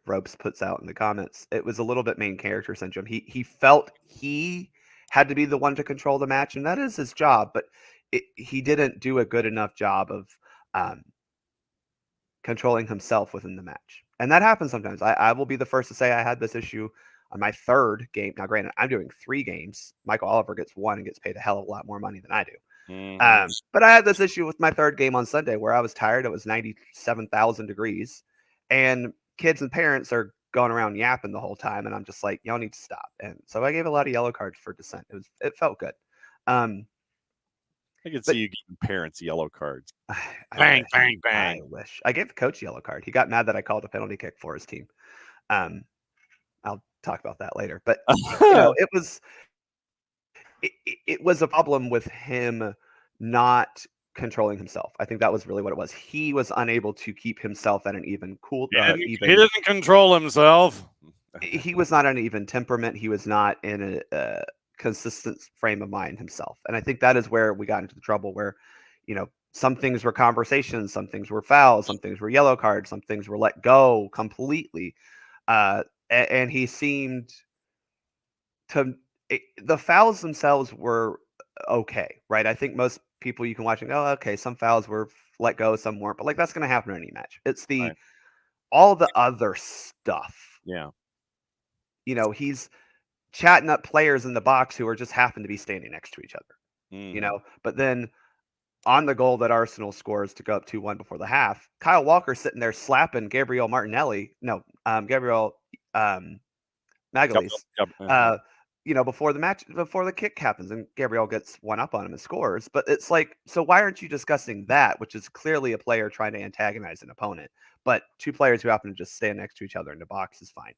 Ropes puts out in the comments, it was a little bit main character syndrome. He felt he had to be the one to control the match, and that is his job, but he didn't do a good enough job of controlling himself within the match. And that happens sometimes. I will be the first to say I had this issue on my third game. Now, granted, I'm doing 3 games. Michael Oliver gets 1 and gets paid a hell of a lot more money than I do. But I had this issue with my third game on Sunday where I was tired. It was 97,000 degrees, and kids and parents are going around yapping the whole time, and I'm just like, y'all need to stop. And so I gave a lot of yellow cards for dissent. It felt good. I can see you giving parents yellow cards. Bang, bang, bang. I wish. I gave the coach a yellow card. He got mad that I called a penalty kick for his team. I'll talk about that later. But it was a problem with him not controlling himself. I think that was really what it was. He was unable to keep himself at an even He didn't control himself. He was not an even temperament. He was not in a consistent frame of mind himself. And I think that is where we got into the trouble where, some things were conversations, some things were fouls, some things were yellow cards, some things were let go completely. And he seemed to the fouls themselves were okay, right? I think most people you can watch and go, okay, some fouls were let go, some weren't, but like that's going to happen in any match. It's all the other stuff. Yeah. He's chatting up players in the box who are just happen to be standing next to each other, but then on the goal that Arsenal scores to go up 2-1 before the half, Kyle Walker sitting there slapping Gabriel Magalhaes, before the match, before the kick happens, and Gabriel gets one up on him and scores. But it's like, so why aren't you discussing that, which is clearly a player trying to antagonize an opponent, but 2 players who happen to just stand next to each other in the box is fine.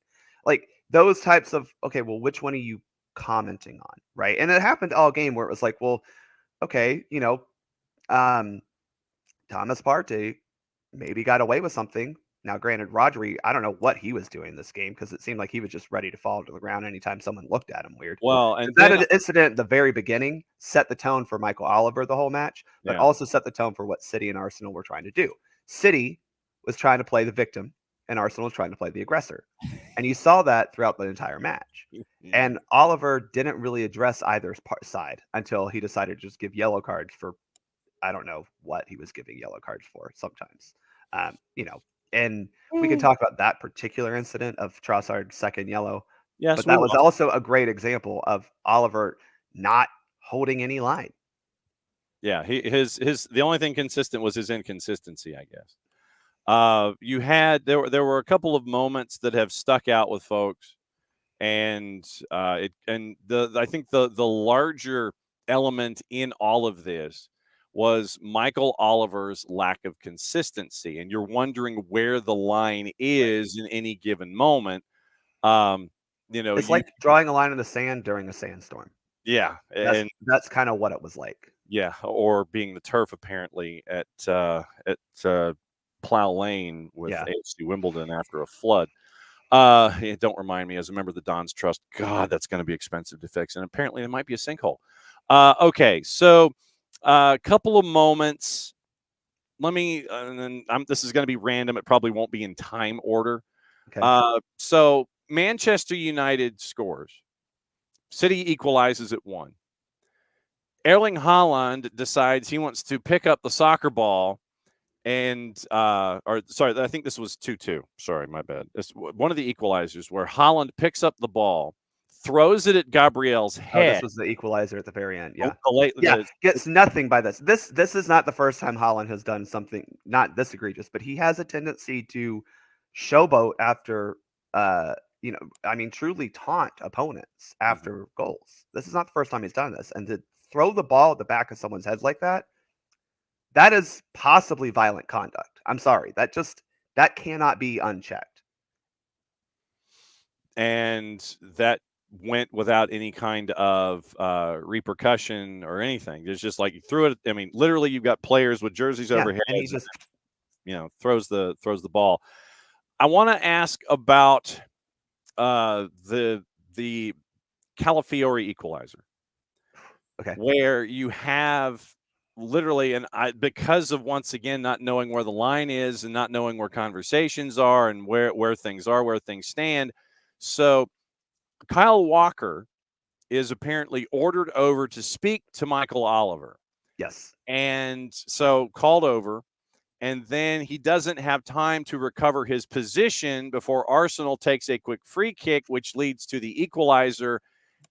Like those types of, okay, well, which one are you commenting on, right? And it happened all game where it was like, well, okay, Thomas Partey maybe got away with something, Now, granted, Rodri, I don't know what he was doing this game because it seemed like he was just ready to fall to the ground anytime someone looked at him weird. Well, and That then incident at the very beginning set the tone for Michael Oliver the whole match, but Yeah. also set the tone for what City and Arsenal were trying to do. City was trying to play the victim, and Arsenal was trying to play the aggressor. And you saw that throughout the entire match. And Oliver didn't really address either side until he decided to just give yellow cards for, I don't know what he was giving yellow cards for sometimes. And we can talk about that particular incident of Trossard's second yellow, yes, but that was also a great example of Oliver not holding any line. Yeah, his the only thing consistent was his inconsistency, I guess. You had there were a couple of moments that have stuck out with folks, and I think the larger element in all of this was Michael Oliver's lack of consistency, and you're wondering where the line is in any given moment. It's like drawing a line in the sand during a sandstorm. Yeah, and that's kind of what it was like. Yeah, or being the turf apparently at Plough Lane with AFC Wimbledon after a flood. Don't remind me, as a member of the Dons Trust, God, that's going to be expensive to fix. And apparently there might be a sinkhole. Okay, so a couple of moments. Let me, and then this is going to be random. It probably won't be in time order. Okay. So Manchester United scores. City equalizes at 1. Erling Haaland decides he wants to pick up the soccer ball I think this was 2-2. Sorry, my bad. It's one of the equalizers where Haaland picks up the ball, throws it at Gabriel's head. This was the equalizer at the very end. Yeah. Yeah. Gets nothing by this. This is not the first time Haaland has done something not this egregious, but he has a tendency to showboat after truly taunt opponents after goals. This is not the first time he's done this. And to throw the ball at the back of someone's head like that is possibly violent conduct. I'm sorry. That cannot be unchecked. And that went without any kind of repercussion or anything. It's just like you threw it. I mean, literally, you've got players with jerseys overhead, and he just throws the ball. I want to ask about the Calafiori equalizer. Okay. Where you have literally, because of, once again, not knowing where the line is and not knowing where conversations are and where things are, where things stand. So Kyle Walker is apparently ordered over to speak to Michael Oliver. Yes. And so called over, and then he doesn't have time to recover his position before Arsenal takes a quick free kick, which leads to the equalizer.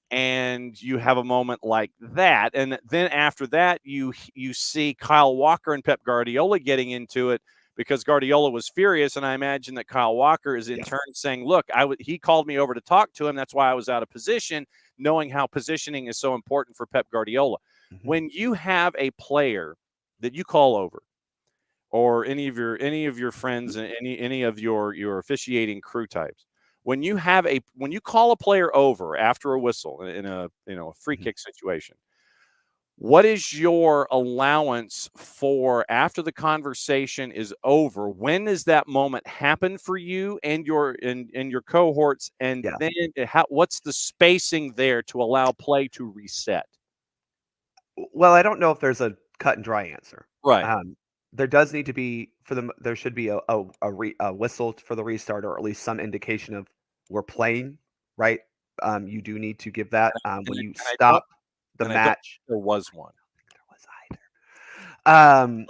And you have a moment like that. And then after that, you see Kyle Walker and Pep Guardiola getting into it because Guardiola was furious. And I imagine that Kyle Walker is in turn saying, look, he called me over to talk to him. That's why I was out of position, knowing how positioning is so important for Pep Guardiola. Mm-hmm. When you have a player that you call over, or any of your friends and any of your officiating crew types, when you call a player over after a whistle in a free kick situation, what is your allowance for after the conversation is over? When does that moment happen for you and your cohorts? And then what's the spacing there to allow play to reset? Well, I don't know if there's a cut and dry answer. Right. There does need to be there should be a whistle for the restart, or at least some indication of we're playing, right? You do need to give that when you stop the match. There was one. I don't think there was either.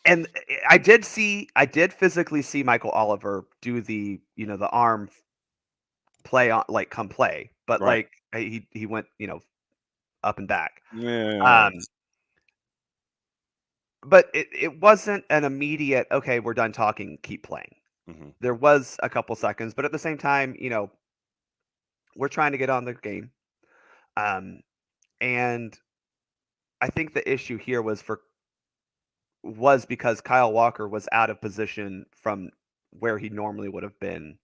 And I did physically see Michael Oliver do the arm play on, like, come play, but right. like he went up and back. Yeah. But it wasn't an immediate, okay, we're done talking, keep playing. Mm-hmm. There was a couple seconds, but at the same time, we're trying to get on the game. And I think the issue here was because Kyle Walker was out of position from where he normally would have been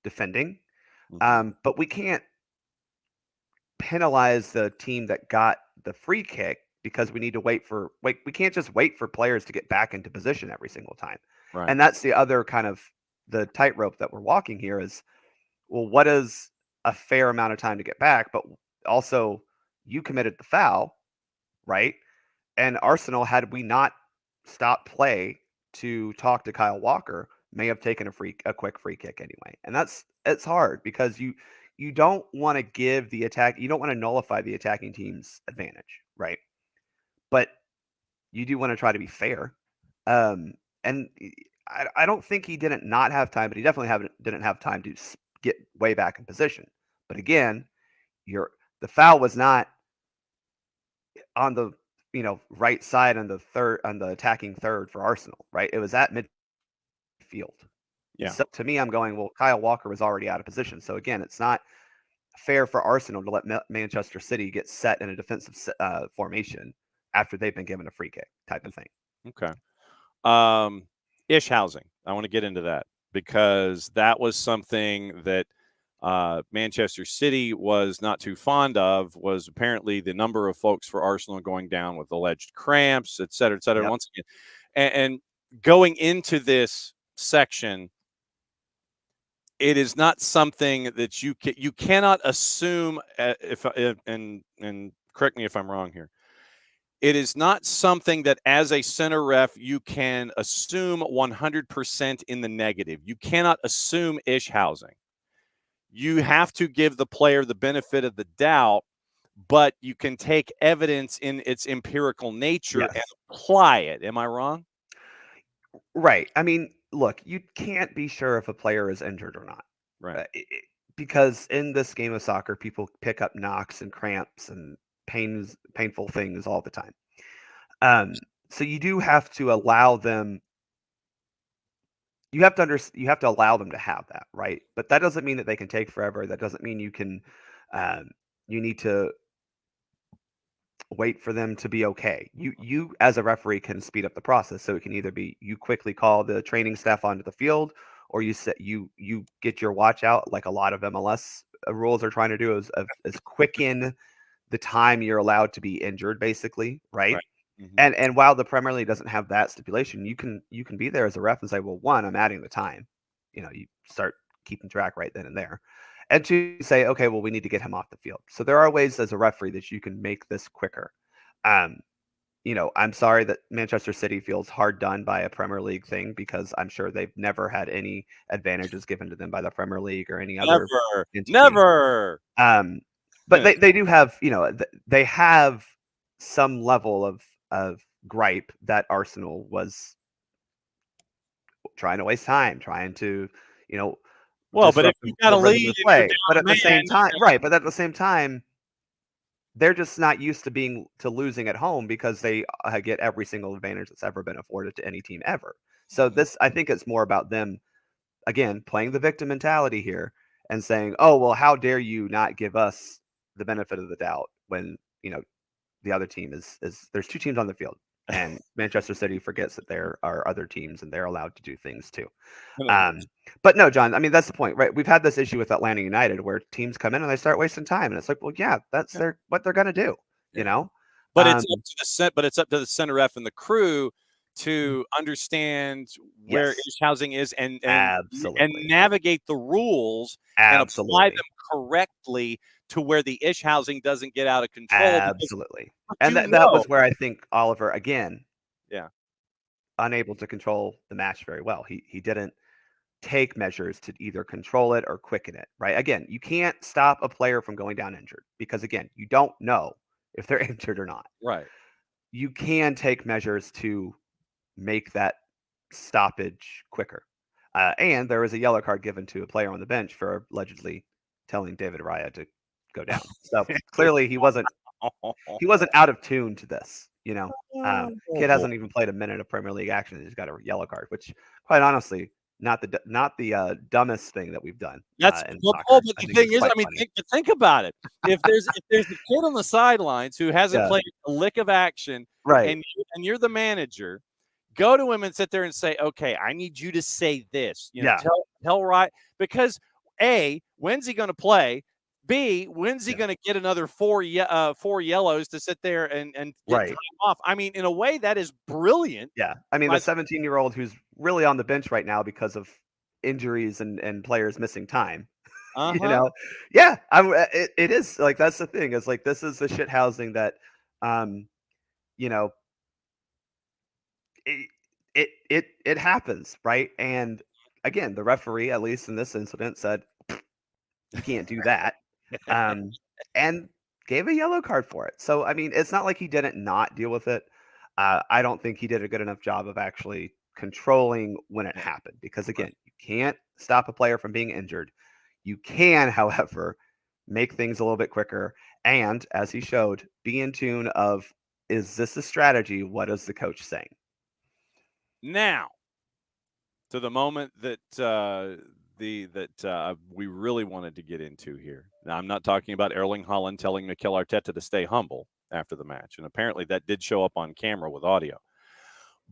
defending. Mm-hmm. But we can't penalize the team that got the free kick because we need to we can't just wait for players to get back into position every single time. Right. And that's the other kind of the tightrope that we're walking here is, well, what is a fair amount of time to get back? But also, you committed the foul, right? And Arsenal, had we not stopped play to talk to Kyle Walker, may have taken a quick free kick anyway. And it's hard because you don't want to give you don't want to nullify the attacking team's advantage, right? But you do want to try to be fair. And I don't think he didn't not have time, but he definitely didn't have time to get way back in position. But again, the foul was not on the right side on the attacking third for Arsenal, right? It was at midfield. Yeah. So to me, I'm going, well, Kyle Walker was already out of position. So again, it's not fair for Arsenal to let Manchester City get set in a defensive formation after they've been given a free kick type of thing. Okay. Ish housing. I want to get into that because that was something that Manchester City was not too fond of, was apparently the number of folks for Arsenal going down with alleged cramps, et cetera, et cetera. Yep. Once again, and going into this section, it is not something that you cannot assume. And correct me if I'm wrong here. It is not something that as a center ref you can assume 100% in the negative. You cannot assume ish housing. You have to give the player the benefit of the doubt, but you can take evidence in its empirical nature and apply it. Am I wrong? Right. I mean, look, you can't be sure if a player is injured or not. Right. Because in this game of soccer, people pick up knocks and cramps and painful things all the time. So you do have to allow them. You have to allow them to have that, right? But that doesn't mean that they can take forever. That doesn't mean you can. You need to wait for them to be okay. You as a referee can speed up the process. So it can either be you quickly call the training staff onto the field, or you get your watch out, like a lot of MLS rules are trying to do, is quicken the time you're allowed to be injured, basically, right? Mm-hmm. And while the Premier League doesn't have that stipulation, you can be there as a ref and say, well, one, I'm adding the time. You start keeping track right then and there. And two, say, okay, well, we need to get him off the field. So there are ways as a referee that you can make this quicker. I'm sorry that Manchester City feels hard done by a Premier League thing, because I'm sure they've never had any advantages given to them by the Premier League or any other. Never. But they do have, they have some level of gripe that Arsenal was trying to waste time, trying to, well, but if you got to lead, but at the same time, right? But at the same time, they're just not used to losing at home, because they get every single advantage that's ever been afforded to any team ever. So I think it's more about them, again, playing the victim mentality here and saying, oh, well, how dare you not give us the benefit of the doubt when, the other team is there's two teams on the field, and Manchester City forgets that there are other teams and they're allowed to do things too. But no, John, I mean, that's the point, right? We've had this issue with Atlanta United where teams come in and they start wasting time, and it's like, well, yeah, that's what they're going to do, But it's up to the center ref and the crew to understand where ish housing is and navigate the rules and apply them correctly to where the ish housing doesn't get out of control. Absolutely. And that was where I think Oliver, again, unable to control the match very well. He didn't take measures to either control it or quicken it, right? Again, you can't stop a player from going down injured, because, again, you don't know if they're injured or not. Right. You can take measures to make that stoppage quicker. And there was a yellow card given to a player on the bench for allegedly telling David Raya to go down. So clearly he wasn't out of tune to this. Kid hasn't even played a minute of Premier League action. He's got a yellow card, which, quite honestly, not the dumbest thing that we've done. But the thing is, I mean, think about it. If there's a kid on the sidelines who hasn't played a lick of action, right, and you're the manager, go to him and sit there and say, okay, I need you to say this. Tell right, because when's he going to play? B, when's he Yeah. going to get another four yellows to sit there and get Right. time off? I mean, in a way, that is brilliant. Yeah. I mean, by the 17-year-old who's really on the bench right now because of injuries and players missing time. Uh-huh. Yeah, it is like that's the thing. Is like this is the shit housing that, you know, it happens, right? And again, the referee, at least in this incident, said you can't do that, and gave a yellow card for it. So I mean, it's not like he didn't not deal with it. I don't think he did a good enough job of actually controlling when it happened because again, you can't stop a player from being injured. You can, however, make things a little bit quicker, and as he showed, be in tune of is this a strategy? What is the coach saying? Now, to the moment that we really wanted to get into here. Now, I'm not talking about Erling Haaland telling Mikel Arteta to stay humble after the match, and apparently that did show up on camera with audio.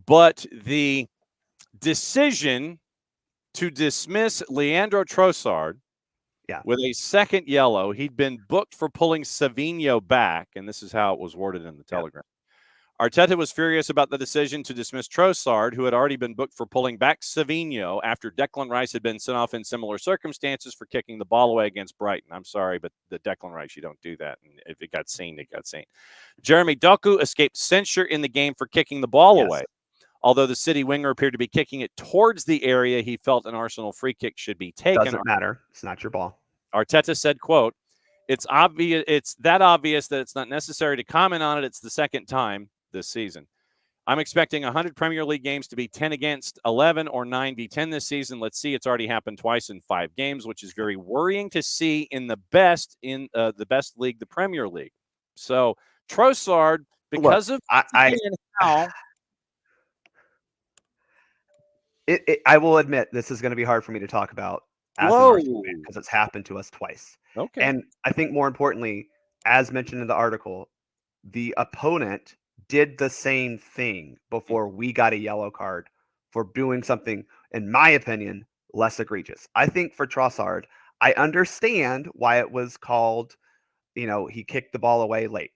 But the decision to dismiss Leandro Trossard with a second yellow, he'd been booked for pulling Savinho back, and this is how it was worded in the Telegram. Arteta was furious about the decision to dismiss Trossard, who had already been booked for pulling back Savinho after Declan Rice had been sent off in similar circumstances for kicking the ball away against Brighton. I'm sorry, but the Declan Rice, you don't do that. And if it got seen, it got seen. Jeremy Doku escaped censure in the game for kicking the ball away. Although the City winger appeared to be kicking it towards the area he felt an Arsenal free kick should be taken. Doesn't matter. It's not your ball. Arteta said, quote, it's obvious. It's that obvious that it's not necessary to comment on it. It's the second time this season. I'm expecting 100 Premier League games to be 10 against 11 or 9v10 this season. Let's see. It's already happened twice in 5 games, which is very worrying to see in the best league, the Premier League. So Trossard, because of how I will admit this is going to be hard for me to talk about as an Arsenal fan because it's happened to us twice. Okay. And I think more importantly, as mentioned in the article, the opponent did the same thing before we got a yellow card for doing something, in my opinion, less egregious. I think for Trossard, I understand why it was called, he kicked the ball away late.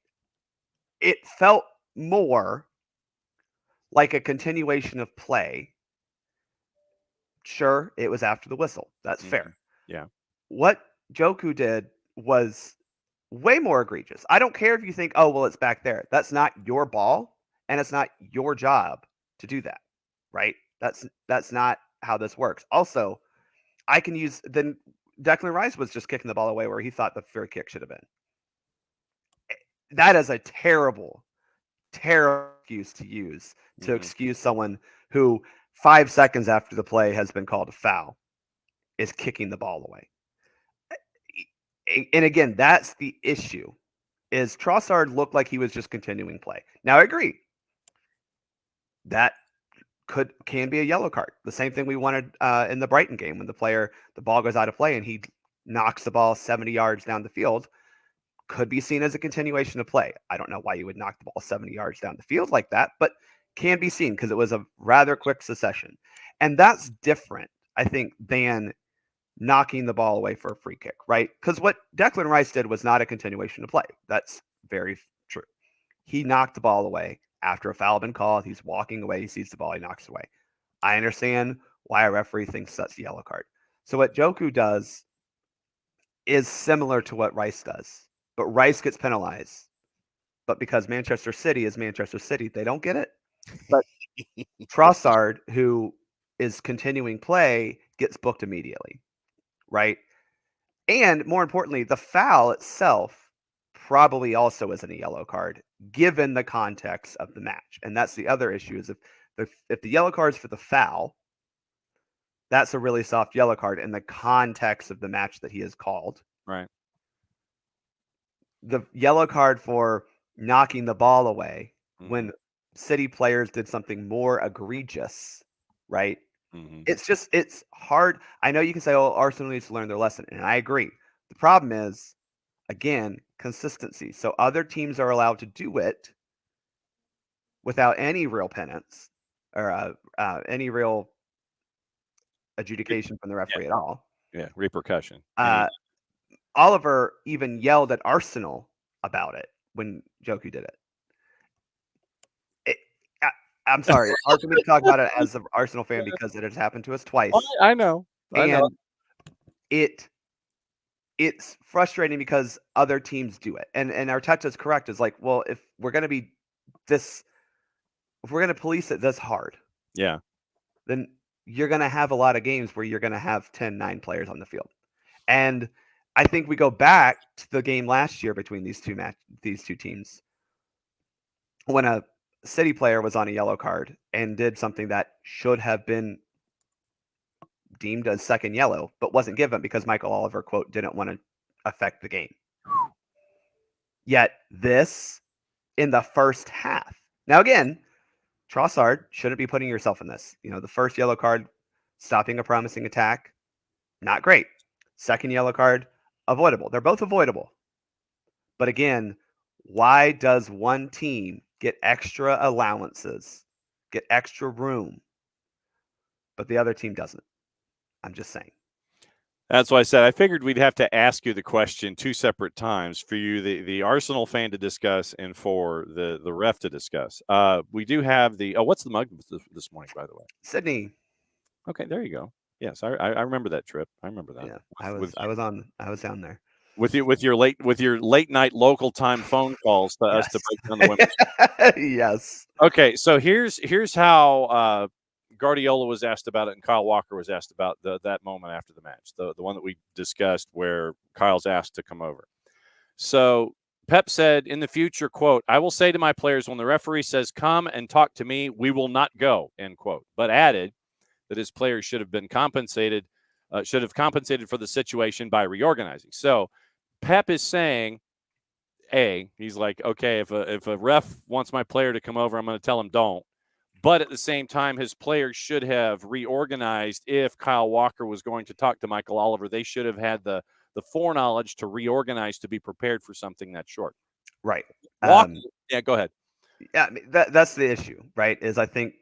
It felt more like a continuation of play. Sure, it was after the whistle. That's fair. Yeah. What Joku did was way more egregious. I don't care if you think, oh, well, it's back there. That's not your ball, and it's not your job to do that, right? That's not how this works. Also, I can use then Declan Rice was just kicking the ball away where he thought the free kick should have been. That is a terrible, terrible excuse to use to excuse someone who 5 seconds after the play has been called a foul is kicking the ball away. And again, that's the issue, is Trossard looked like he was just continuing play. Now, I agree. That can be a yellow card. The same thing we wanted in the Brighton game when the ball goes out of play and he knocks the ball 70 yards down the field. Could be seen as a continuation of play. I don't know why you would knock the ball 70 yards down the field like that, but can be seen because it was a rather quick succession. And that's different, I think, than knocking the ball away for a free kick, right? Because what Declan Rice did was not a continuation of play. That's very true. He knocked the ball away after a foul had been called. He's walking away. He sees the ball. He knocks it away. I understand why a referee thinks that's a yellow card. So what Joku does is similar to what Rice does, but Rice gets penalized. But because Manchester City is Manchester City, they don't get it. But Trossard, who is continuing play, gets booked immediately. Right. And more importantly, the foul itself probably also isn't a yellow card, given the context of the match. And that's the other issue is if the yellow card is for the foul, that's a really soft yellow card in the context of the match that he has called. Right. The yellow card for knocking the ball away when City players did something more egregious, right? It's hard. I know you can say, oh, Arsenal needs to learn their lesson. And I agree. The problem is, again, consistency. So other teams are allowed to do it without any real penance or any real adjudication from the referee at all. Yeah, repercussion. Oliver even yelled at Arsenal about it when Joku did it. I'm sorry. It's hard for me to talk about it as an Arsenal fan because it has happened to us twice. I know. And it's frustrating because other teams do it. And Arteta's correct. Is like, well, if we're going to police it this hard, Yeah. then you're going to have a lot of games where you're going to have 9 players on the field. And I think we go back to the game last year between these two teams when a City player was on a yellow card and did something that should have been deemed as second yellow, but wasn't given because Michael Oliver, quote, didn't want to affect the game. Yet this in the first half. Now, again, Trossard shouldn't be putting yourself in this. The first yellow card, stopping a promising attack, not great. Second yellow card, avoidable. They're both avoidable. But again, why does one team get extra allowances, get extra room, but the other team doesn't? I'm just saying. That's why I said I figured we'd have to ask you the question 2 separate times for you, the Arsenal fan, to discuss and for the ref to discuss. We do have what's the mug this morning, by the way? Sydney. Okay, there you go. Yes, I remember that trip. I remember that. Yeah, I was down there. With your late night local time phone calls to us to break down the women. Yes. Okay, so here's how Guardiola was asked about it and Kyle Walker was asked about that moment after the match, the one that we discussed where Kyle's asked to come over. So Pep said in the future, quote, "I will say to my players when the referee says come and talk to me, we will not go," end quote. But added that his players should have compensated for the situation by reorganizing. So Pep is saying, he's like, okay, if a ref wants my player to come over, I'm going to tell him don't. But at the same time, his players should have reorganized. If Kyle Walker was going to talk to Michael Oliver, they should have had the foreknowledge to reorganize to be prepared for something that short. Right. Walker, yeah, go ahead. Yeah, that's the issue, right? Is I think,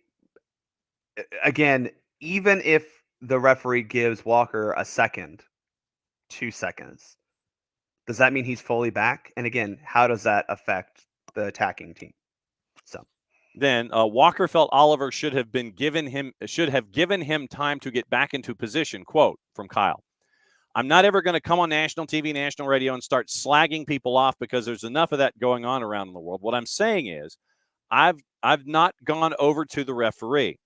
again, even if the referee gives Walker a second, 2 seconds, does that mean he's fully back? And again, how does that affect the attacking team? So then Walker felt Oliver should have given him time to get back into position. Quote from Kyle: "I'm not ever going to come on national TV, national radio, and start slagging people off because there's enough of that going on around in the world. What I'm saying is, I've not gone over to the referee.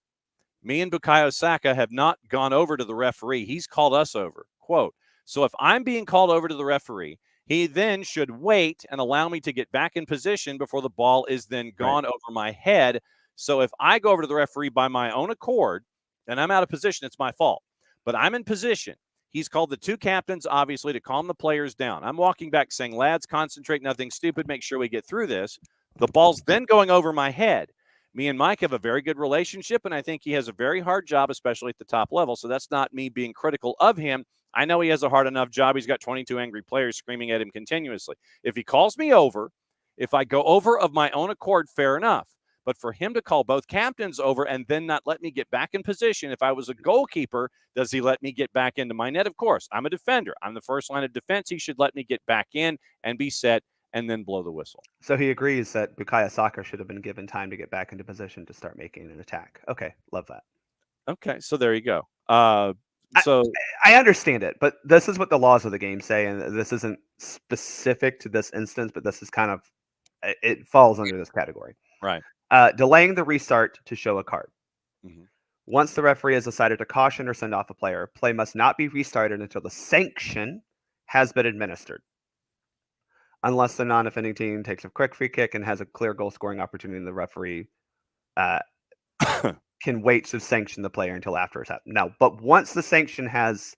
Me and Bukayo Saka have not gone over to the referee. He's called us over." Quote. "So if I'm being called over to the referee, he then should wait and allow me to get back in position before the ball is then gone over my head. So if I go over to the referee by my own accord and I'm out of position, it's my fault. But I'm in position. He's called the 2 captains, obviously, to calm the players down. I'm walking back saying, lads, concentrate, nothing stupid, make sure we get through this. The ball's then going over my head. Me and Mike have a very good relationship, and I think he has a very hard job, especially at the top level. So that's not me being critical of him. I know he has a hard enough job. He's got 22 angry players screaming at him continuously. If he calls me over, if I go over of my own accord, fair enough. But for him to call both captains over and then not let me get back in position, if I was a goalkeeper, does he let me get back into my net? Of course. I'm a defender. I'm the first line of defense. He should let me get back in and be set and then blow the whistle." So he agrees that Bukayo Saka should have been given time to get back into position to start making an attack. Okay, love that. Okay, so there you go. So I understand it, but this is what the laws of the game say, and this isn't specific to this instance, but this is kind of, it falls under this category. Right. Delaying the restart to show a card. Mm-hmm. Once the referee has decided to caution or send off a player, play must not be restarted until the sanction has been administered. Unless the non-offending team takes a quick free kick and has a clear goal-scoring opportunity, the referee can wait to sanction the player until after it's happened. Now, but once the sanction has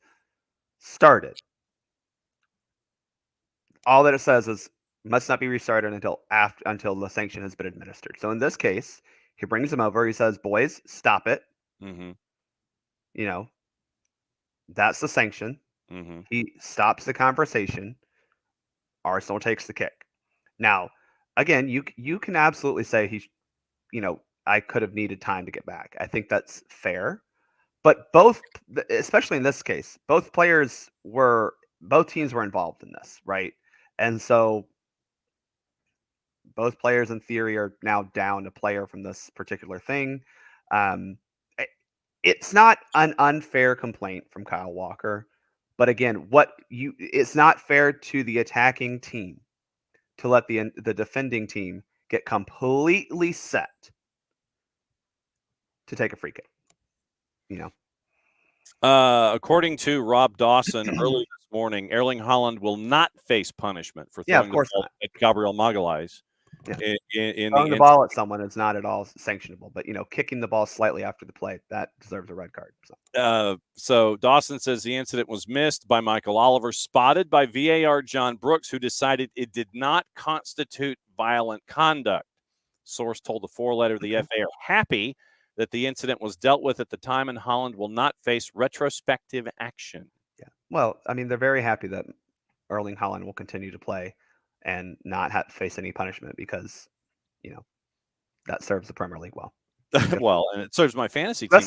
started, all that it says is must not be restarted until the sanction has been administered. So in this case, he brings him over. He says, "Boys, stop it." Mm-hmm. That's the sanction. Mm-hmm. He stops the conversation. Arsenal takes the kick. Now, again, you can absolutely say I could have needed time to get back. I think that's fair. But both, especially in this case, both players were both teams were involved in this, right? And so both players in theory are now down a player from this particular thing. Um, it's not an unfair complaint from Kyle Walker, but again, it's not fair to the attacking team to let the defending team get completely set to take a free kick. According to Rob Dawson early this morning, Erling Haaland will not face punishment for throwing the ball at Gabriel Magalhaes. Yeah. In throwing the ball at someone is not at all sanctionable, but kicking the ball slightly after the play, that deserves a red card. So Dawson says the incident was missed by Michael Oliver, spotted by VAR John Brooks, who decided it did not constitute violent conduct. Source told the four-letter the FA are happy that the incident was dealt with at the time, and Haaland will not face retrospective action. Yeah. Well, I mean, they're very happy that Erling Haaland will continue to play and not have to face any punishment because, that serves the Premier League well. Well, and it serves my fantasy team.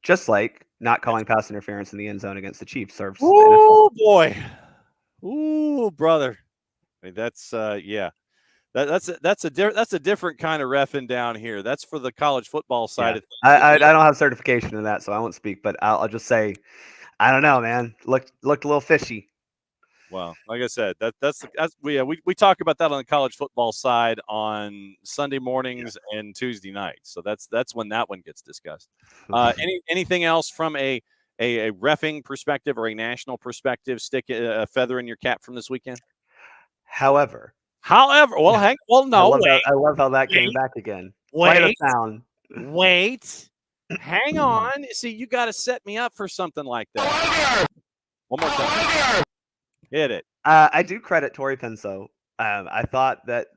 Just like not calling pass interference in the end zone against the Chiefs serves. Oh boy, ooh brother, I mean, that's yeah. That's a different kind of reffing down here. That's for the college football side of things. I don't have certification in that, so I won't speak. But I'll just say, I don't know, man. Looked a little fishy. Well, like I said, we talk about that on the college football side on Sunday mornings and Tuesday nights. So that's when that one gets discussed. Anything else from a reffing perspective or a national perspective? Stick a feather in your cap from this weekend. However, well, no. I love how that came back again. Wait, hang on. See, you got to set me up for something like that. One more time. Hit it. I do credit Tori Penso. I thought that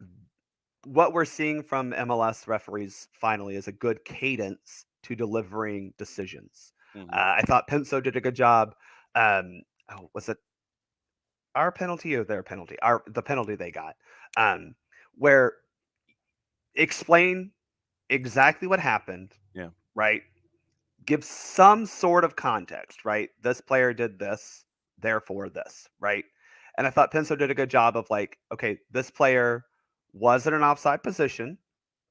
what we're seeing from MLS referees finally is a good cadence to delivering decisions. Mm-hmm. I thought Penso did a good job. Was it our penalty or their penalty? The penalty they got, where explain exactly what happened. Yeah. Right. Give some sort of context. Right. This player did this, therefore this. Right. And I thought Penso did a good job of okay, this player was in an offside position.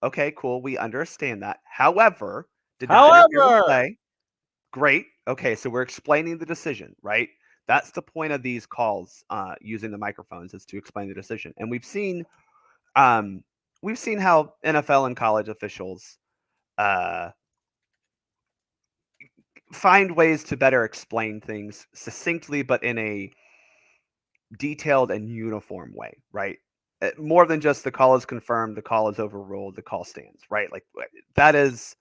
Okay, cool. We understand that. However, did not interfere with play. Great. Okay, so we're explaining the decision, right? That's the point of these calls using the microphones, is to explain the decision. And we've seen how NFL and college officials find ways to better explain things succinctly, but in a detailed and uniform way, right? More than just the call is confirmed, the call is overruled, the call stands, right? That is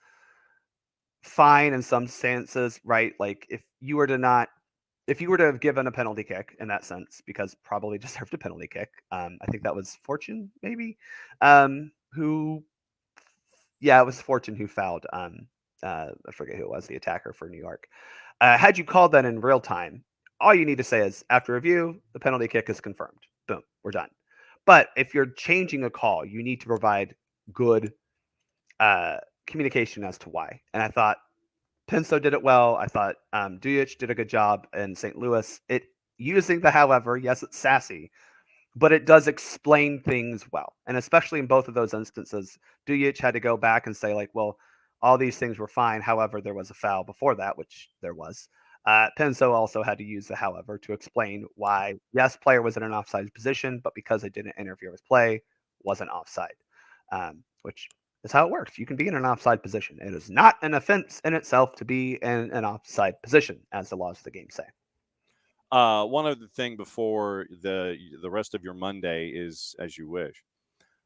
fine in some senses, right? If you were to have given a penalty kick in that sense, because probably deserved a penalty kick. I think that was Fortune, maybe. It was Fortune who fouled. I forget who it was, the attacker for New York. Had you called that in real time, all you need to say is, after review, the penalty kick is confirmed. Boom, we're done. But if you're changing a call, you need to provide good communication as to why. And I thought Penso did it well. I thought Dujic did a good job in St. Louis. Using the however, yes, it's sassy, but it does explain things well. And especially in both of those instances, Dujic had to go back and say, well, all these things were fine. However, there was a foul before that, which there was. Penso also had to use the however to explain why, yes, player was in an offside position, but because it didn't interfere with play, wasn't offside, which is how it works. You can be in an offside position. It is not an offense in itself to be in an offside position, as the laws of the game say. One other thing before the rest of your Monday is as you wish.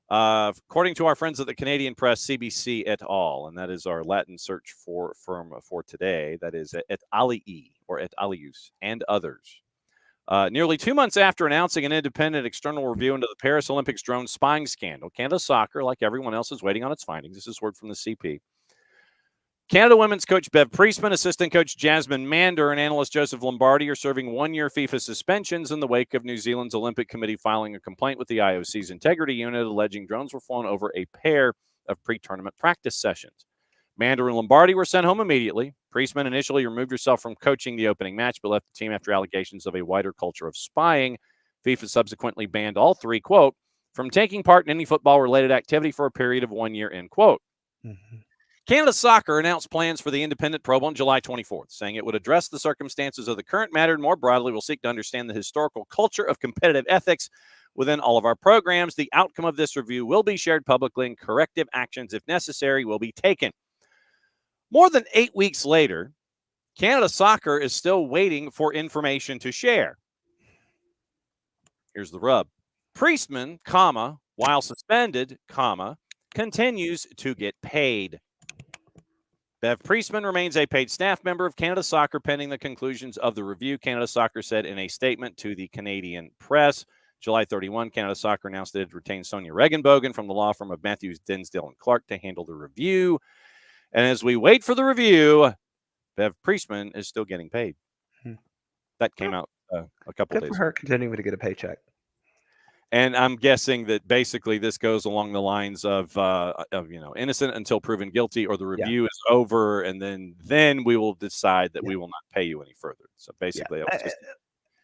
According to our friends at the Canadian Press, CBC et al., and that is our Latin search firm for today, that is et alii or et alius and others. Nearly 2 months after announcing an independent external review into the Paris Olympics drone spying scandal, Canada Soccer, like everyone else, is waiting on its findings. This is word from the CP. Canada women's coach Bev Priestman, assistant coach Jasmine Mander, and analyst Joseph Lombardi are serving 1-year FIFA suspensions in the wake of New Zealand's Olympic Committee filing a complaint with the IOC's integrity unit alleging drones were flown over a pair of pre-tournament practice sessions. Mander and Lombardi were sent home immediately. Priestman initially removed herself from coaching the opening match, but left the team after allegations of a wider culture of spying. FIFA subsequently banned all three, quote, from taking part in any football-related activity for a period of 1 year, end quote. Mm-hmm. Canada Soccer announced plans for the independent probe on July 24th, saying it would address the circumstances of the current matter and more broadly will seek to understand the historical culture of competitive ethics within all of our programs. The outcome of this review will be shared publicly and corrective actions, if necessary, will be taken. More than 8 weeks later, Canada Soccer is still waiting for information to share. Here's the rub. Priestman, while suspended, continues to get paid. Bev Priestman remains a paid staff member of Canada Soccer pending the conclusions of the review, Canada Soccer said in a statement to the Canadian press. July 31, Canada Soccer announced that it retained Sonia Regenbogen from the law firm of Matthews, Dinsdale, and Clark to handle the review. And as we wait for the review, Bev Priestman is still getting paid. That came out a couple days ago. Good for her continuing to get a paycheck. And I'm guessing that basically this goes along the lines of innocent until proven guilty, or the review is over, and then we will decide that we will not pay you any further. So basically,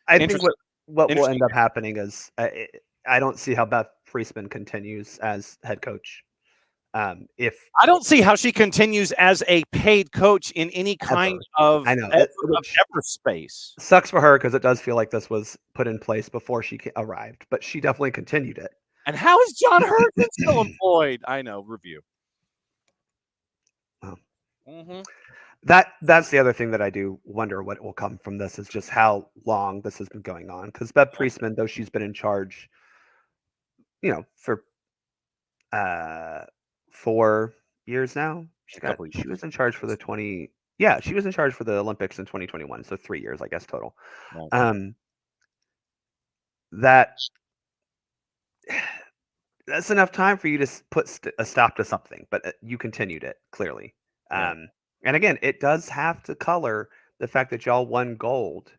I think what will end up happening is I don't see how Beth Priestman continues as head coach. If I don't see how she continues as a paid coach in any kind of ever space. Sucks for her because it does feel like this was put in place before she arrived, but she definitely continued it. And how is John Hurton still employed? I know. Review. Oh. Mm-hmm. That's the other thing that I do wonder what will come from this is just how long this has been going on. Because Bev Priestman, though she's been in charge, for 4 years now. She was in charge for the she was in charge for the Olympics in 2021, so 3 years, I guess, total. Right. That's enough time for you to put a stop to something, but you continued it clearly. Yeah. And again, it does have to color the fact that y'all won gold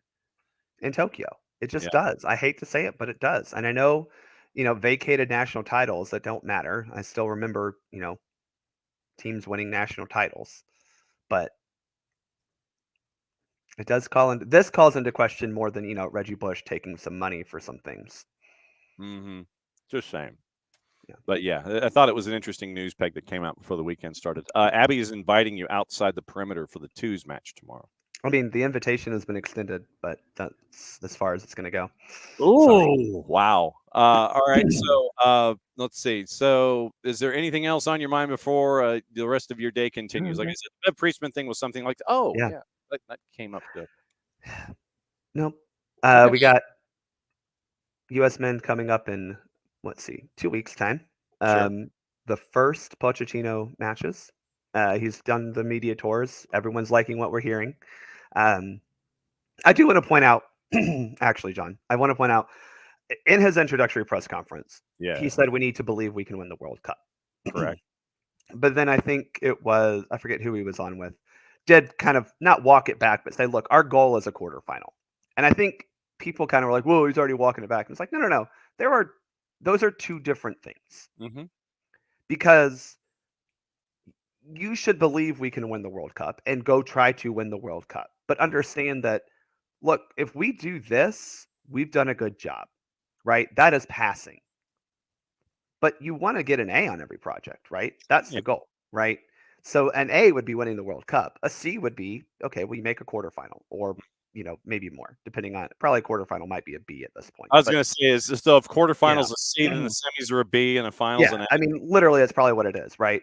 in Tokyo. It just does. I hate to say it, but it does. And I know, vacated national titles that don't matter. I still remember, teams winning national titles, but it does calls into question more than, Reggie Bush taking some money for some things. Mm-hmm. Just saying. Yeah. But I thought it was an interesting news peg that came out before the weekend started. Abby is inviting you outside the perimeter for the twos match tomorrow. I mean, the invitation has been extended, but that's as far as it's going to go. Oh, wow. All right. So let's see. So is there anything else on your mind before the rest of your day continues? Like I said, the Priestman thing was something like, that came up good. Nope. We got U.S. men coming up in, 2 weeks' time. Sure. The first Pochettino matches. He's done the media tours. Everyone's liking what we're hearing. I do want to point out, actually, John, in his introductory press conference, he said we need to believe we can win the World Cup. Correct. But then I think it was, I forget who he was on with, did kind of not walk it back, but say, look, our goal is a quarterfinal. And I think people kind of were like, whoa, he's already walking it back. And it's like, no. Those are two different things. Mm-hmm. Because you should believe we can win the World Cup and go try to win the World Cup. But understand that, look, if we do this, we've done a good job, right? That is passing. But you want to get an A on every project, right? That's the goal, right? So an A would be winning the World Cup. A C would be, okay, we make a quarterfinal or, maybe more, depending on, probably a quarterfinal might be a B at this point. I was going to say, so if quarterfinals a C, then the semis are a B and the finals an A. I mean, literally, that's probably what it is, right?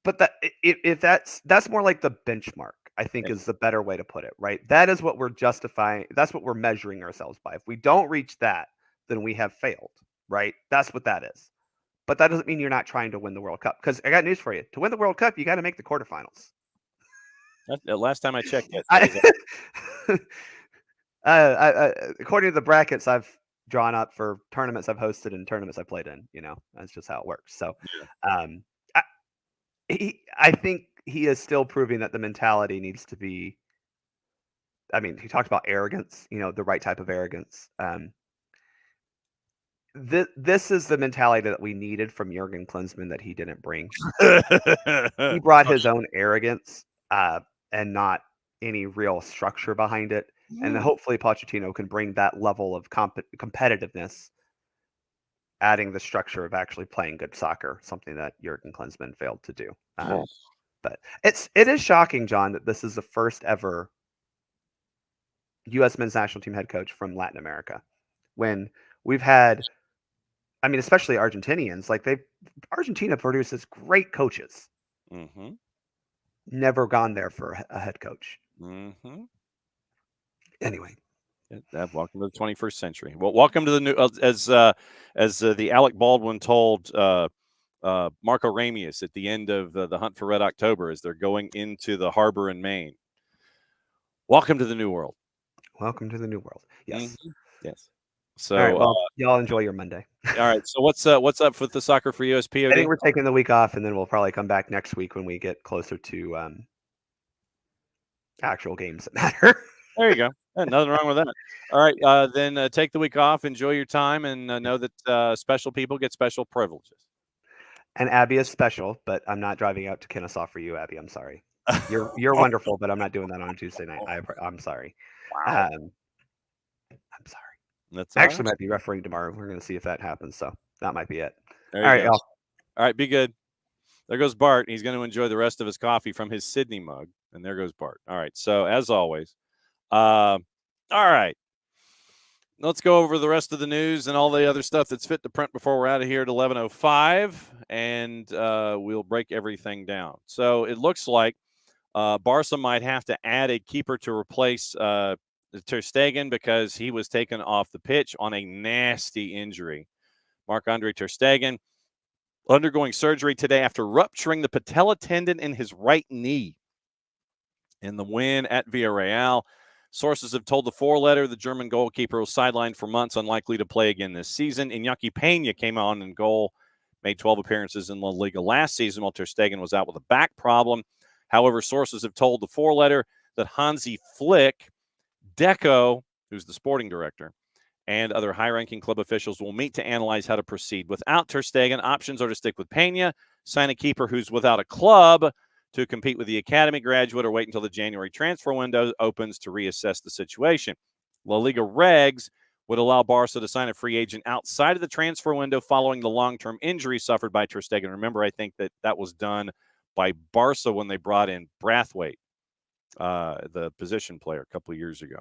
But if that's more like the benchmark, I think is the better way to put it, right? That is what we're justifying. That's what we're measuring ourselves by. If we don't reach that, then we have failed, right? That's what that is. But that doesn't mean you're not trying to win the World Cup. Because I got news for you. To win the World Cup, you got to make the quarterfinals. Last time I checked, according to the brackets I've drawn up for tournaments I've hosted and tournaments I've played in, that's just how it works. So, I think he is still proving that the mentality needs to be. I mean, he talked about arrogance, the right type of arrogance. This is the mentality that we needed from Jurgen Klinsmann that he didn't bring. He brought his own arrogance and not any real structure behind it. And then hopefully Pochettino can bring that level of competitiveness, adding the structure of actually playing good soccer, something that Jurgen Klinsmann failed to do. But it is shocking, John, that this is the first ever U.S. men's national team head coach from Latin America. When we've had, I mean, especially Argentinians, like Argentina produces great coaches. Mm-hmm. Never gone there for a head coach. Mm-hmm. Anyway. Welcome to the 21st century. Well, welcome to the new, as the Alec Baldwin told Marco Ramius at the end of the Hunt for Red October as they're going into the harbor in Maine. Welcome to the new world. Welcome to the new world. Yes. Mm-hmm. Yes. So, all right, well, y'all enjoy your Monday. All right. So what's up with the Soccer for USPOD? I think we're taking the week off, and then we'll probably come back next week when we get closer to actual games that matter. There you go. Nothing wrong with that. All right. Then take the week off, enjoy your time, and know that special people get special privileges. And Abby is special, but I'm not driving out to Kennesaw for you, Abby. I'm sorry. You're wonderful, but I'm not doing that on Tuesday night. I'm sorry. Wow. I'm sorry. That's I actually might be refereeing tomorrow. We're going to see if that happens. So that might be it. All right, y'all. All right, be good. There goes Bart. He's going to enjoy the rest of his coffee from his Sydney mug. And there goes Bart. All right. So as always, all right. Let's go over the rest of the news and all the other stuff that's fit to print before we're out of here at 11:05, and we'll break everything down. So it looks like Barca might have to add a keeper to replace Ter Stegen because he was taken off the pitch on a nasty injury. Marc-Andre Ter Stegen undergoing surgery today after rupturing the patella tendon in his right knee. In the win at Villarreal, sources have told the four-letter the German goalkeeper was sidelined for months, unlikely to play again this season. Iñaki Peña came on in goal, made 12 appearances in La Liga last season while Ter Stegen was out with a back problem. However, sources have told the four-letter that Hansi Flick, Deco, who's the sporting director, and other high-ranking club officials will meet to analyze how to proceed. Without Ter Stegen, options are to stick with Peña, sign a keeper who's without a club to compete with the academy graduate, or wait until the January transfer window opens to reassess the situation. La Liga regs would allow Barca to sign a free agent outside of the transfer window following the long-term injury suffered by Ter Stegen. Remember, I think that was done by Barca when they brought in Brathwaite, the position player, a couple of years ago.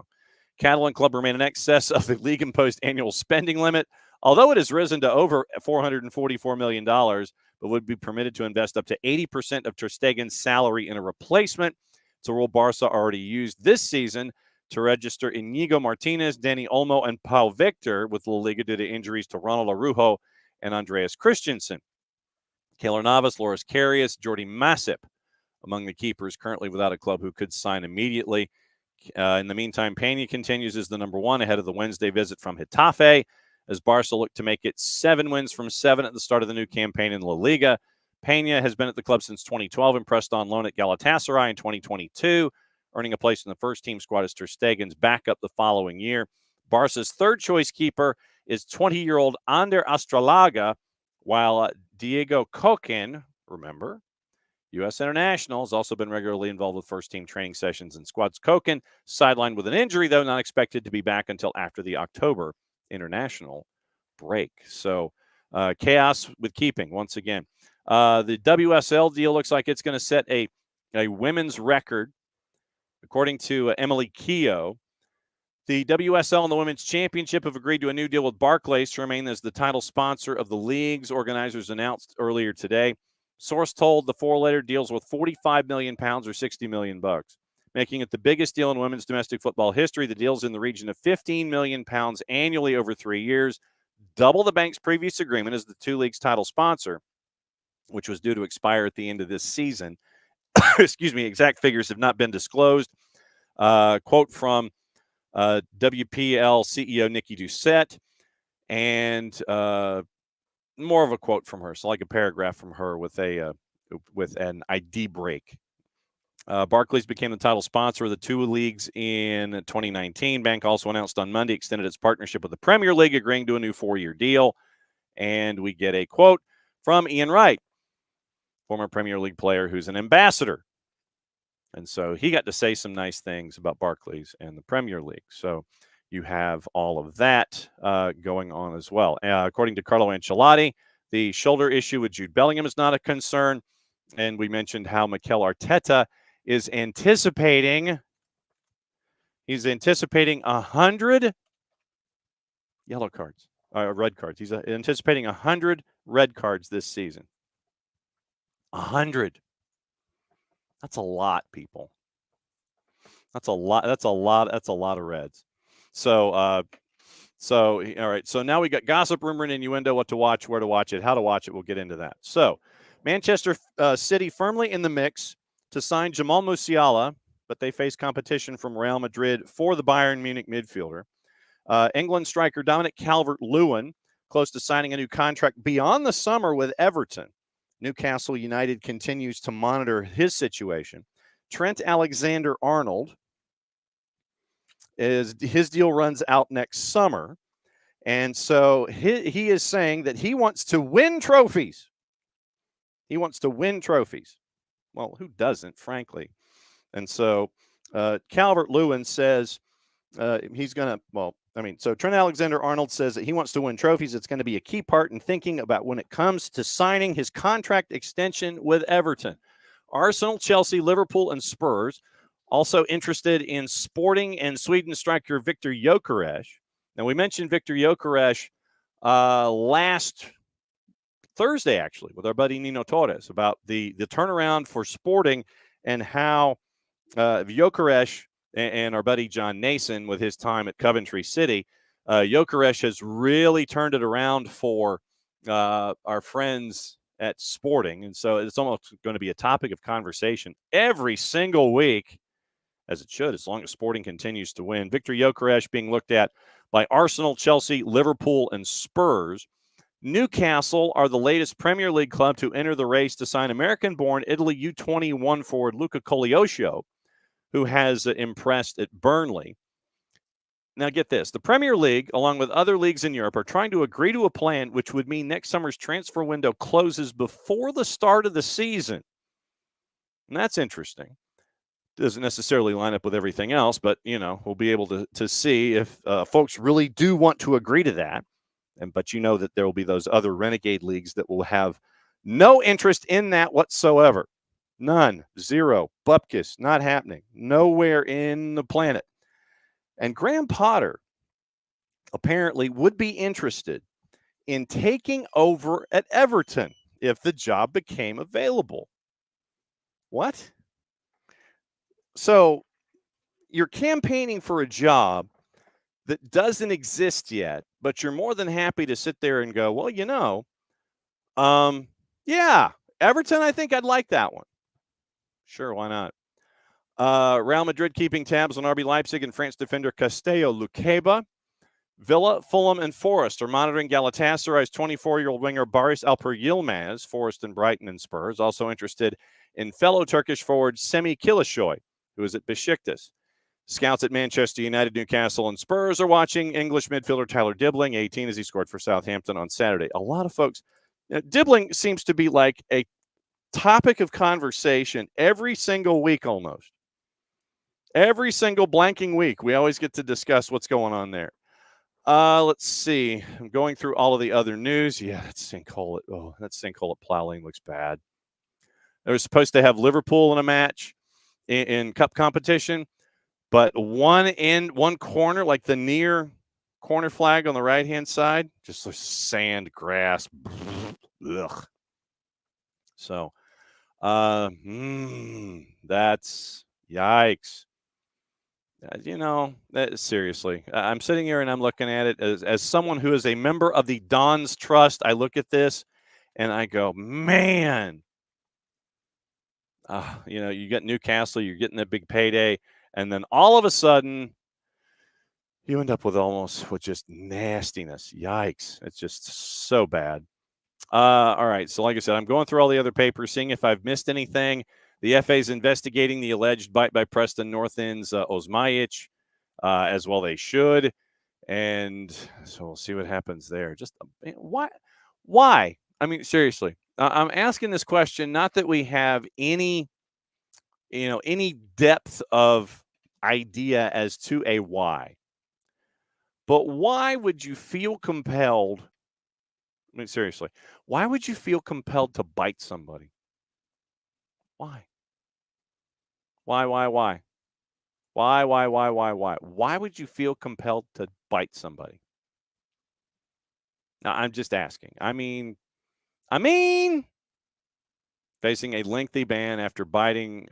Catalan club remain in excess of the league-imposed annual spending limit, although it has risen to over $444 million, but would be permitted to invest up to 80% of Ter Stegen's salary in a replacement. It's a rule Barca already used this season to register Inigo Martinez, Dani Olmo, and Pau Victor with La Liga due to injuries to Ronald Araujo and Andreas Christensen. Keylor Navas, Loris Karius, Jordi Masip among the keepers currently without a club who could sign immediately. In the meantime, Peña continues as the number one ahead of the Wednesday visit from Getafe, as Barca look to make it 7 wins from 7 at the start of the new campaign in La Liga. Peña has been at the club since 2012 and pressed on loan at Galatasaray in 2022, earning a place in the first-team squad as Ter Stegen's backup the following year. Barca's third-choice keeper is 20-year-old Ander Astralaga, while Diego Coquin, remember, U.S. international, has also been regularly involved with first-team training sessions and squads. Coquin, sidelined with an injury, though, not expected to be back until after the October international break. So chaos with keeping once again. The WSL deal looks like it's going to set a women's record. According to Emily Keogh, the WSL and the Women's Championship have agreed to a new deal with Barclays to remain as the title sponsor of the leagues. Organizers announced earlier today. Source told the four-letter deals with £45 million or $60 million, making it the biggest deal in women's domestic football history. The deal's in the region of £15 million annually over 3 years, double the bank's previous agreement as the two leagues' title sponsor, which was due to expire at the end of this season. Excuse me, exact figures have not been disclosed. Quote from WPL CEO Nikki Doucette, and more of a quote from her, so like a paragraph from her with an ID break. Barclays became the title sponsor of the two leagues in 2019. Bank also announced on Monday extended its partnership with the Premier League, agreeing to a new 4-year deal. And we get a quote from Ian Wright, former Premier League player who's an ambassador And so he got to say some nice things about Barclays and the Premier League. So you have all of that going on as well. According to Carlo Ancelotti, the shoulder issue with Jude Bellingham is not a concern. And we mentioned how Mikel Arteta is anticipating. He's anticipating 100 yellow cards, red cards. He's anticipating 100 red cards this season. 100. That's a lot, people. That's a lot. That's a lot of reds. So, all right. So now we got gossip, rumor, and innuendo. What to watch, where to watch it, how to watch it. We'll get into that. So, Manchester City firmly in the mix to sign Jamal Musiala, but they face competition from Real Madrid for the Bayern Munich midfielder. England striker Dominic Calvert-Lewin close to signing a new contract beyond the summer with Everton. Newcastle United continues to monitor his situation. Trent Alexander-Arnold, his deal runs out next summer. And so he is saying that he wants to win trophies. He wants to win trophies. Well, who doesn't, frankly? And so Calvert-Lewin says he's going to, so Trent Alexander-Arnold says that he wants to win trophies. It's going to be a key part in thinking about when it comes to signing his contract extension with Everton. Arsenal, Chelsea, Liverpool, and Spurs also interested in Sporting and Sweden striker Victor Gyökeres. Now, we mentioned Victor Gyökeres last Thursday, actually, with our buddy Nino Torres about the turnaround for Sporting and how Gyökeres and our buddy John Nason with his time at Coventry City, Gyökeres has really turned it around for our friends at Sporting. And so it's almost going to be a topic of conversation every single week, as it should, as long as Sporting continues to win. Victor Gyökeres being looked at by Arsenal, Chelsea, Liverpool, and Spurs. Newcastle are the latest Premier League club to enter the race to sign American-born Italy U21 forward Luca Coglioscio, who has impressed at Burnley. Now get this. The Premier League, along with other leagues in Europe, are trying to agree to a plan which would mean next summer's transfer window closes before the start of the season. And that's interesting. Doesn't necessarily line up with everything else, but, we'll be able to see if folks really do want to agree to that. But that there will be those other renegade leagues that will have no interest in that whatsoever. None. Zero. Bupkis. Not happening. Nowhere in the planet. And Graham Potter apparently would be interested in taking over at Everton if the job became available. What? So you're campaigning for a job that doesn't exist yet, but you're more than happy to sit there and go, well, yeah, Everton, I think I'd like that one. Sure, why not? Real Madrid keeping tabs on RB Leipzig and France defender Castello Luqueba. Villa, Fulham, and Forest are monitoring Galatasaray's 24-year-old winger Barış Alper Yilmaz. Forest and Brighton and Spurs also interested in fellow Turkish forward Semih Kılıçsoy, who is at Besiktas. Scouts at Manchester United, Newcastle, and Spurs are watching English midfielder Tyler Dibbling, 18, as he scored for Southampton on Saturday. A lot of folks, Dibbling seems to be like a topic of conversation every single week almost. Every single blanking week, we always get to discuss what's going on there. Let's see. I'm going through all of the other news. Yeah, that sinkhole at Plough Lane looks bad. They were supposed to have Liverpool in a match in cup competition, but one corner, like the near corner flag on the right-hand side, just looks sand, grass. Ugh. So, that's yikes. Seriously, I'm sitting here and I'm looking at it as someone who is a member of the Don's Trust. I look at this and I go, man, you get Newcastle, you're getting that big payday. And then all of a sudden you end up with just nastiness. Yikes. It's just so bad. All right. So like I said, I'm going through all the other papers, seeing if I've missed anything. The FA is investigating the alleged bite by Preston North End's Osmajic, as well they should. And so we'll see what happens there. Just why? I mean, seriously, I'm asking this question, not that we have any any depth of idea as to a why. But why would you feel compelled? I mean, seriously, why would you feel compelled to bite somebody? Why? Why? Why? Why would you feel compelled to bite somebody? Now, I'm just asking. I mean, facing a lengthy ban after biting,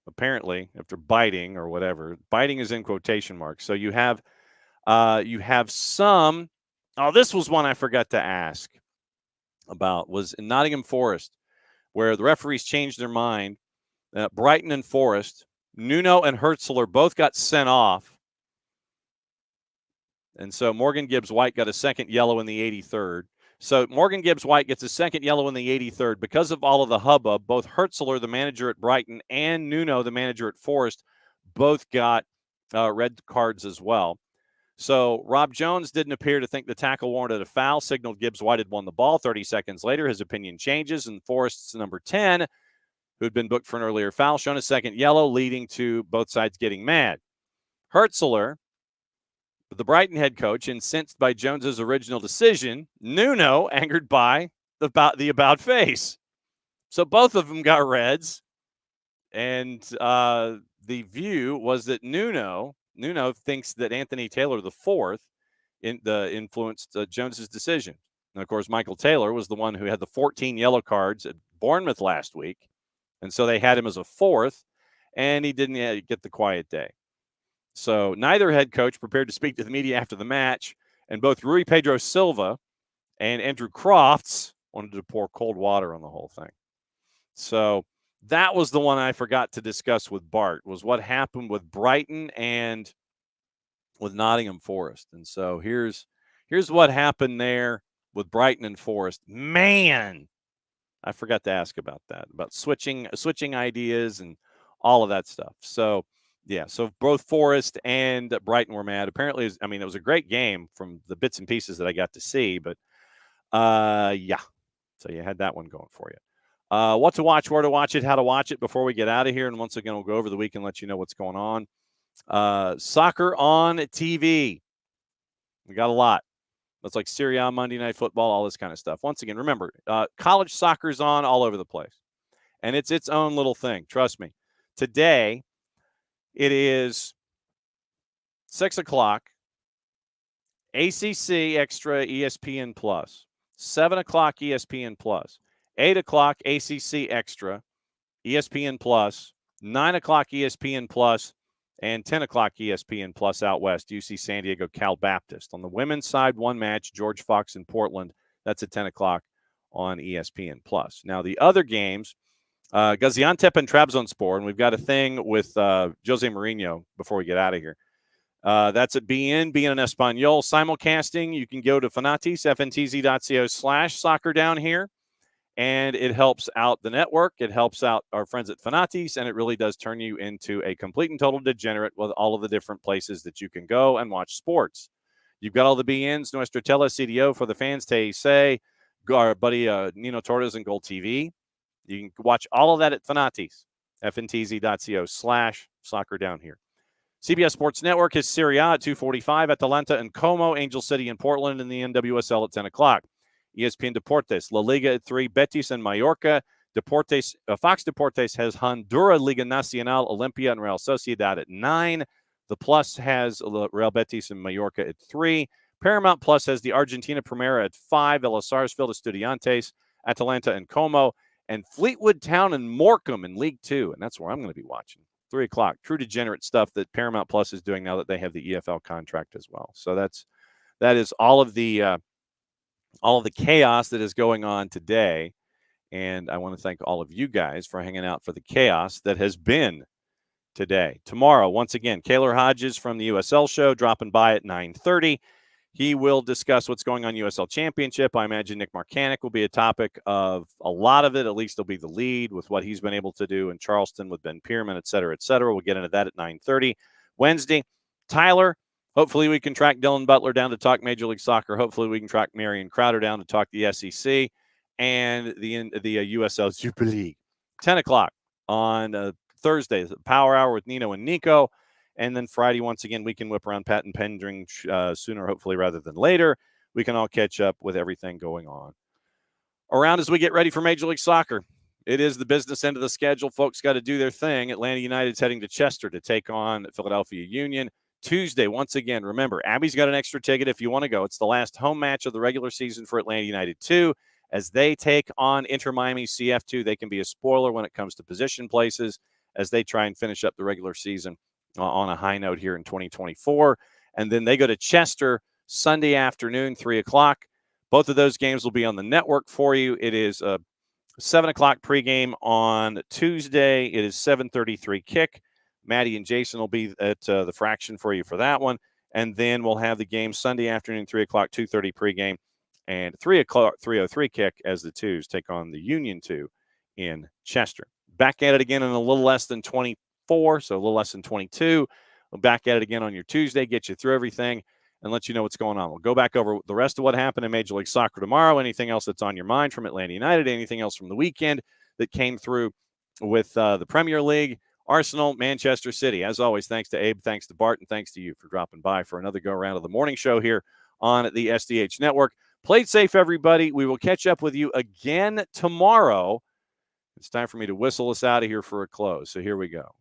apparently after biting or whatever. Biting is in quotation marks. So you have some. Oh, this was one I forgot to ask about. Was in Nottingham Forest, where the referees changed their mind. Brighton and Forest, Nuno and Hertzler both got sent off. And so Morgan Gibbs-White got a second yellow in the 83rd. So Morgan Gibbs-White gets a second yellow in the 83rd. Because of all of the hubbub, both Hertzler, the manager at Brighton, and Nuno, the manager at Forest, both got red cards as well. So Rob Jones didn't appear to think the tackle warranted a foul, signaled Gibbs-White had won the ball. 30 seconds later, his opinion changes, and Forest's number 10, who'd been booked for an earlier foul, shown a second yellow, leading to both sides getting mad. Hertzler, the Brighton head coach, incensed by Jones's original decision. Nuno, angered by the about face. So both of them got reds. And the view was that Nuno thinks that Anthony Taylor, the fourth, influenced Jones's decision. And, of course, Michael Taylor was the one who had the 14 yellow cards at Bournemouth last week. And so they had him as a fourth, and he didn't get the quiet day. So neither head coach prepared to speak to the media after the match, and both Rui Pedro Silva and Andrew Crofts wanted to pour cold water on the whole thing. So that was the one I forgot to discuss with Bart, was what happened with Brighton and with Nottingham Forest. And so here's what happened there with Brighton and Forest. Man, I forgot to ask about that, about switching ideas and all of that stuff. So, yeah, so both Forest and Brighton were mad. Apparently, it was a great game from the bits and pieces that I got to see. But, yeah, so you had that one going for you. What to watch, where to watch it, how to watch it before we get out of here. And once again, we'll go over the week and let you know what's going on. Soccer on TV. We got a lot. That's like Serie A, Monday Night Football, all this kind of stuff. Once again, remember, college soccer's on all over the place. And it's its own little thing. Trust me. Today, it is 6 o'clock, ACC Extra ESPN Plus, 7 o'clock ESPN Plus, 8 o'clock ACC Extra ESPN Plus, 9 o'clock ESPN Plus, and 10 o'clock ESPN Plus out west, UC San Diego, Cal Baptist. On the women's side, one match, George Fox in Portland. That's at 10 o'clock on ESPN Plus. Now, the other games, Gaziantep and Trabzonspor, and we've got a thing with Jose Mourinho before we get out of here. That's at BN en Espanol. Simulcasting, you can go to Fanatis, ftz.co/soccer down here. And it helps out the network. It helps out our friends at Fanatis, and it really does turn you into a complete and total degenerate with all of the different places that you can go and watch sports. You've got all the BNs, Nuestra Tele CDO for the fans, Te Say, our buddy Nino Torres and Gold TV. You can watch all of that at Fanatis, ftz.co/soccer down here. CBS Sports Network is Serie A at 2:45, Atalanta and Como, Angel City and Portland, and the NWSL at 10 o'clock. ESPN Deportes, La Liga at 3, Betis and Mallorca. Deportes, Fox Deportes has Honduras, Liga Nacional, Olimpia, and Real Sociedad at 9. The Plus has Real Betis and Mallorca at 3. Paramount Plus has the Argentina Primera at 5, El Sarsfield, Estudiantes, Atalanta and Como, and Fleetwood Town and Morecambe in League 2. And that's where I'm going to be watching. 3 o'clock. True degenerate stuff that Paramount Plus is doing now that they have the EFL contract as well. So that is all of the chaos that is going on today. And I want to thank all of you guys for hanging out for the chaos that has been today. Tomorrow, once again, Kaylor Hodges from the USL show dropping by at 9:30. He will discuss what's going on USL Championship. I imagine Nick Marcanic will be a topic of a lot of it. At least he'll be the lead with what he's been able to do in Charleston with Ben Pierman, et cetera, et cetera. We'll get into that at 9:30. Wednesday, Tyler. Hopefully we can track Dylan Butler down to talk Major League Soccer. Hopefully we can track Marion Crowder down to talk the SEC and the USL Super League. 10 o'clock on Thursday, the Power Hour with Nino and Nico. And then Friday, once again, we can whip around Pat and Pendring sooner, hopefully, rather than later. We can all catch up with everything going on around as we get ready for Major League Soccer. It is the business end of the schedule. Folks got to do their thing. Atlanta United's heading to Chester to take on Philadelphia Union. Tuesday, once again, remember, Abby's got an extra ticket if you want to go. It's the last home match of the regular season for Atlanta United 2. As they take on Inter Miami CF2, they can be a spoiler when it comes to position places as they try and finish up the regular season on a high note here in 2024. And then they go to Chester Sunday afternoon, 3 o'clock. Both of those games will be on the network for you. It is a 7 o'clock pregame on Tuesday. It is 7:33 kick. Maddie and Jason will be at the Fraction for you for that one. And then we'll have the game Sunday afternoon, 3 o'clock, 2:30 pregame, and 3 o'clock, 3:03 kick as the Twos take on the Union 2 in Chester. Back at it again in a little less than 24, so a little less than 22. We'll back at it again on your Tuesday, get you through everything, and let you know what's going on. We'll go back over the rest of what happened in Major League Soccer tomorrow, anything else that's on your mind from Atlanta United, anything else from the weekend that came through with the Premier League, Arsenal, Manchester City. As always, thanks to Abe, thanks to Bart, and thanks to you for dropping by for another go-around of the morning show here on the SDH Network. Play it safe, everybody. We will catch up with you again tomorrow. It's time for me to whistle us out of here for a close, so here we go.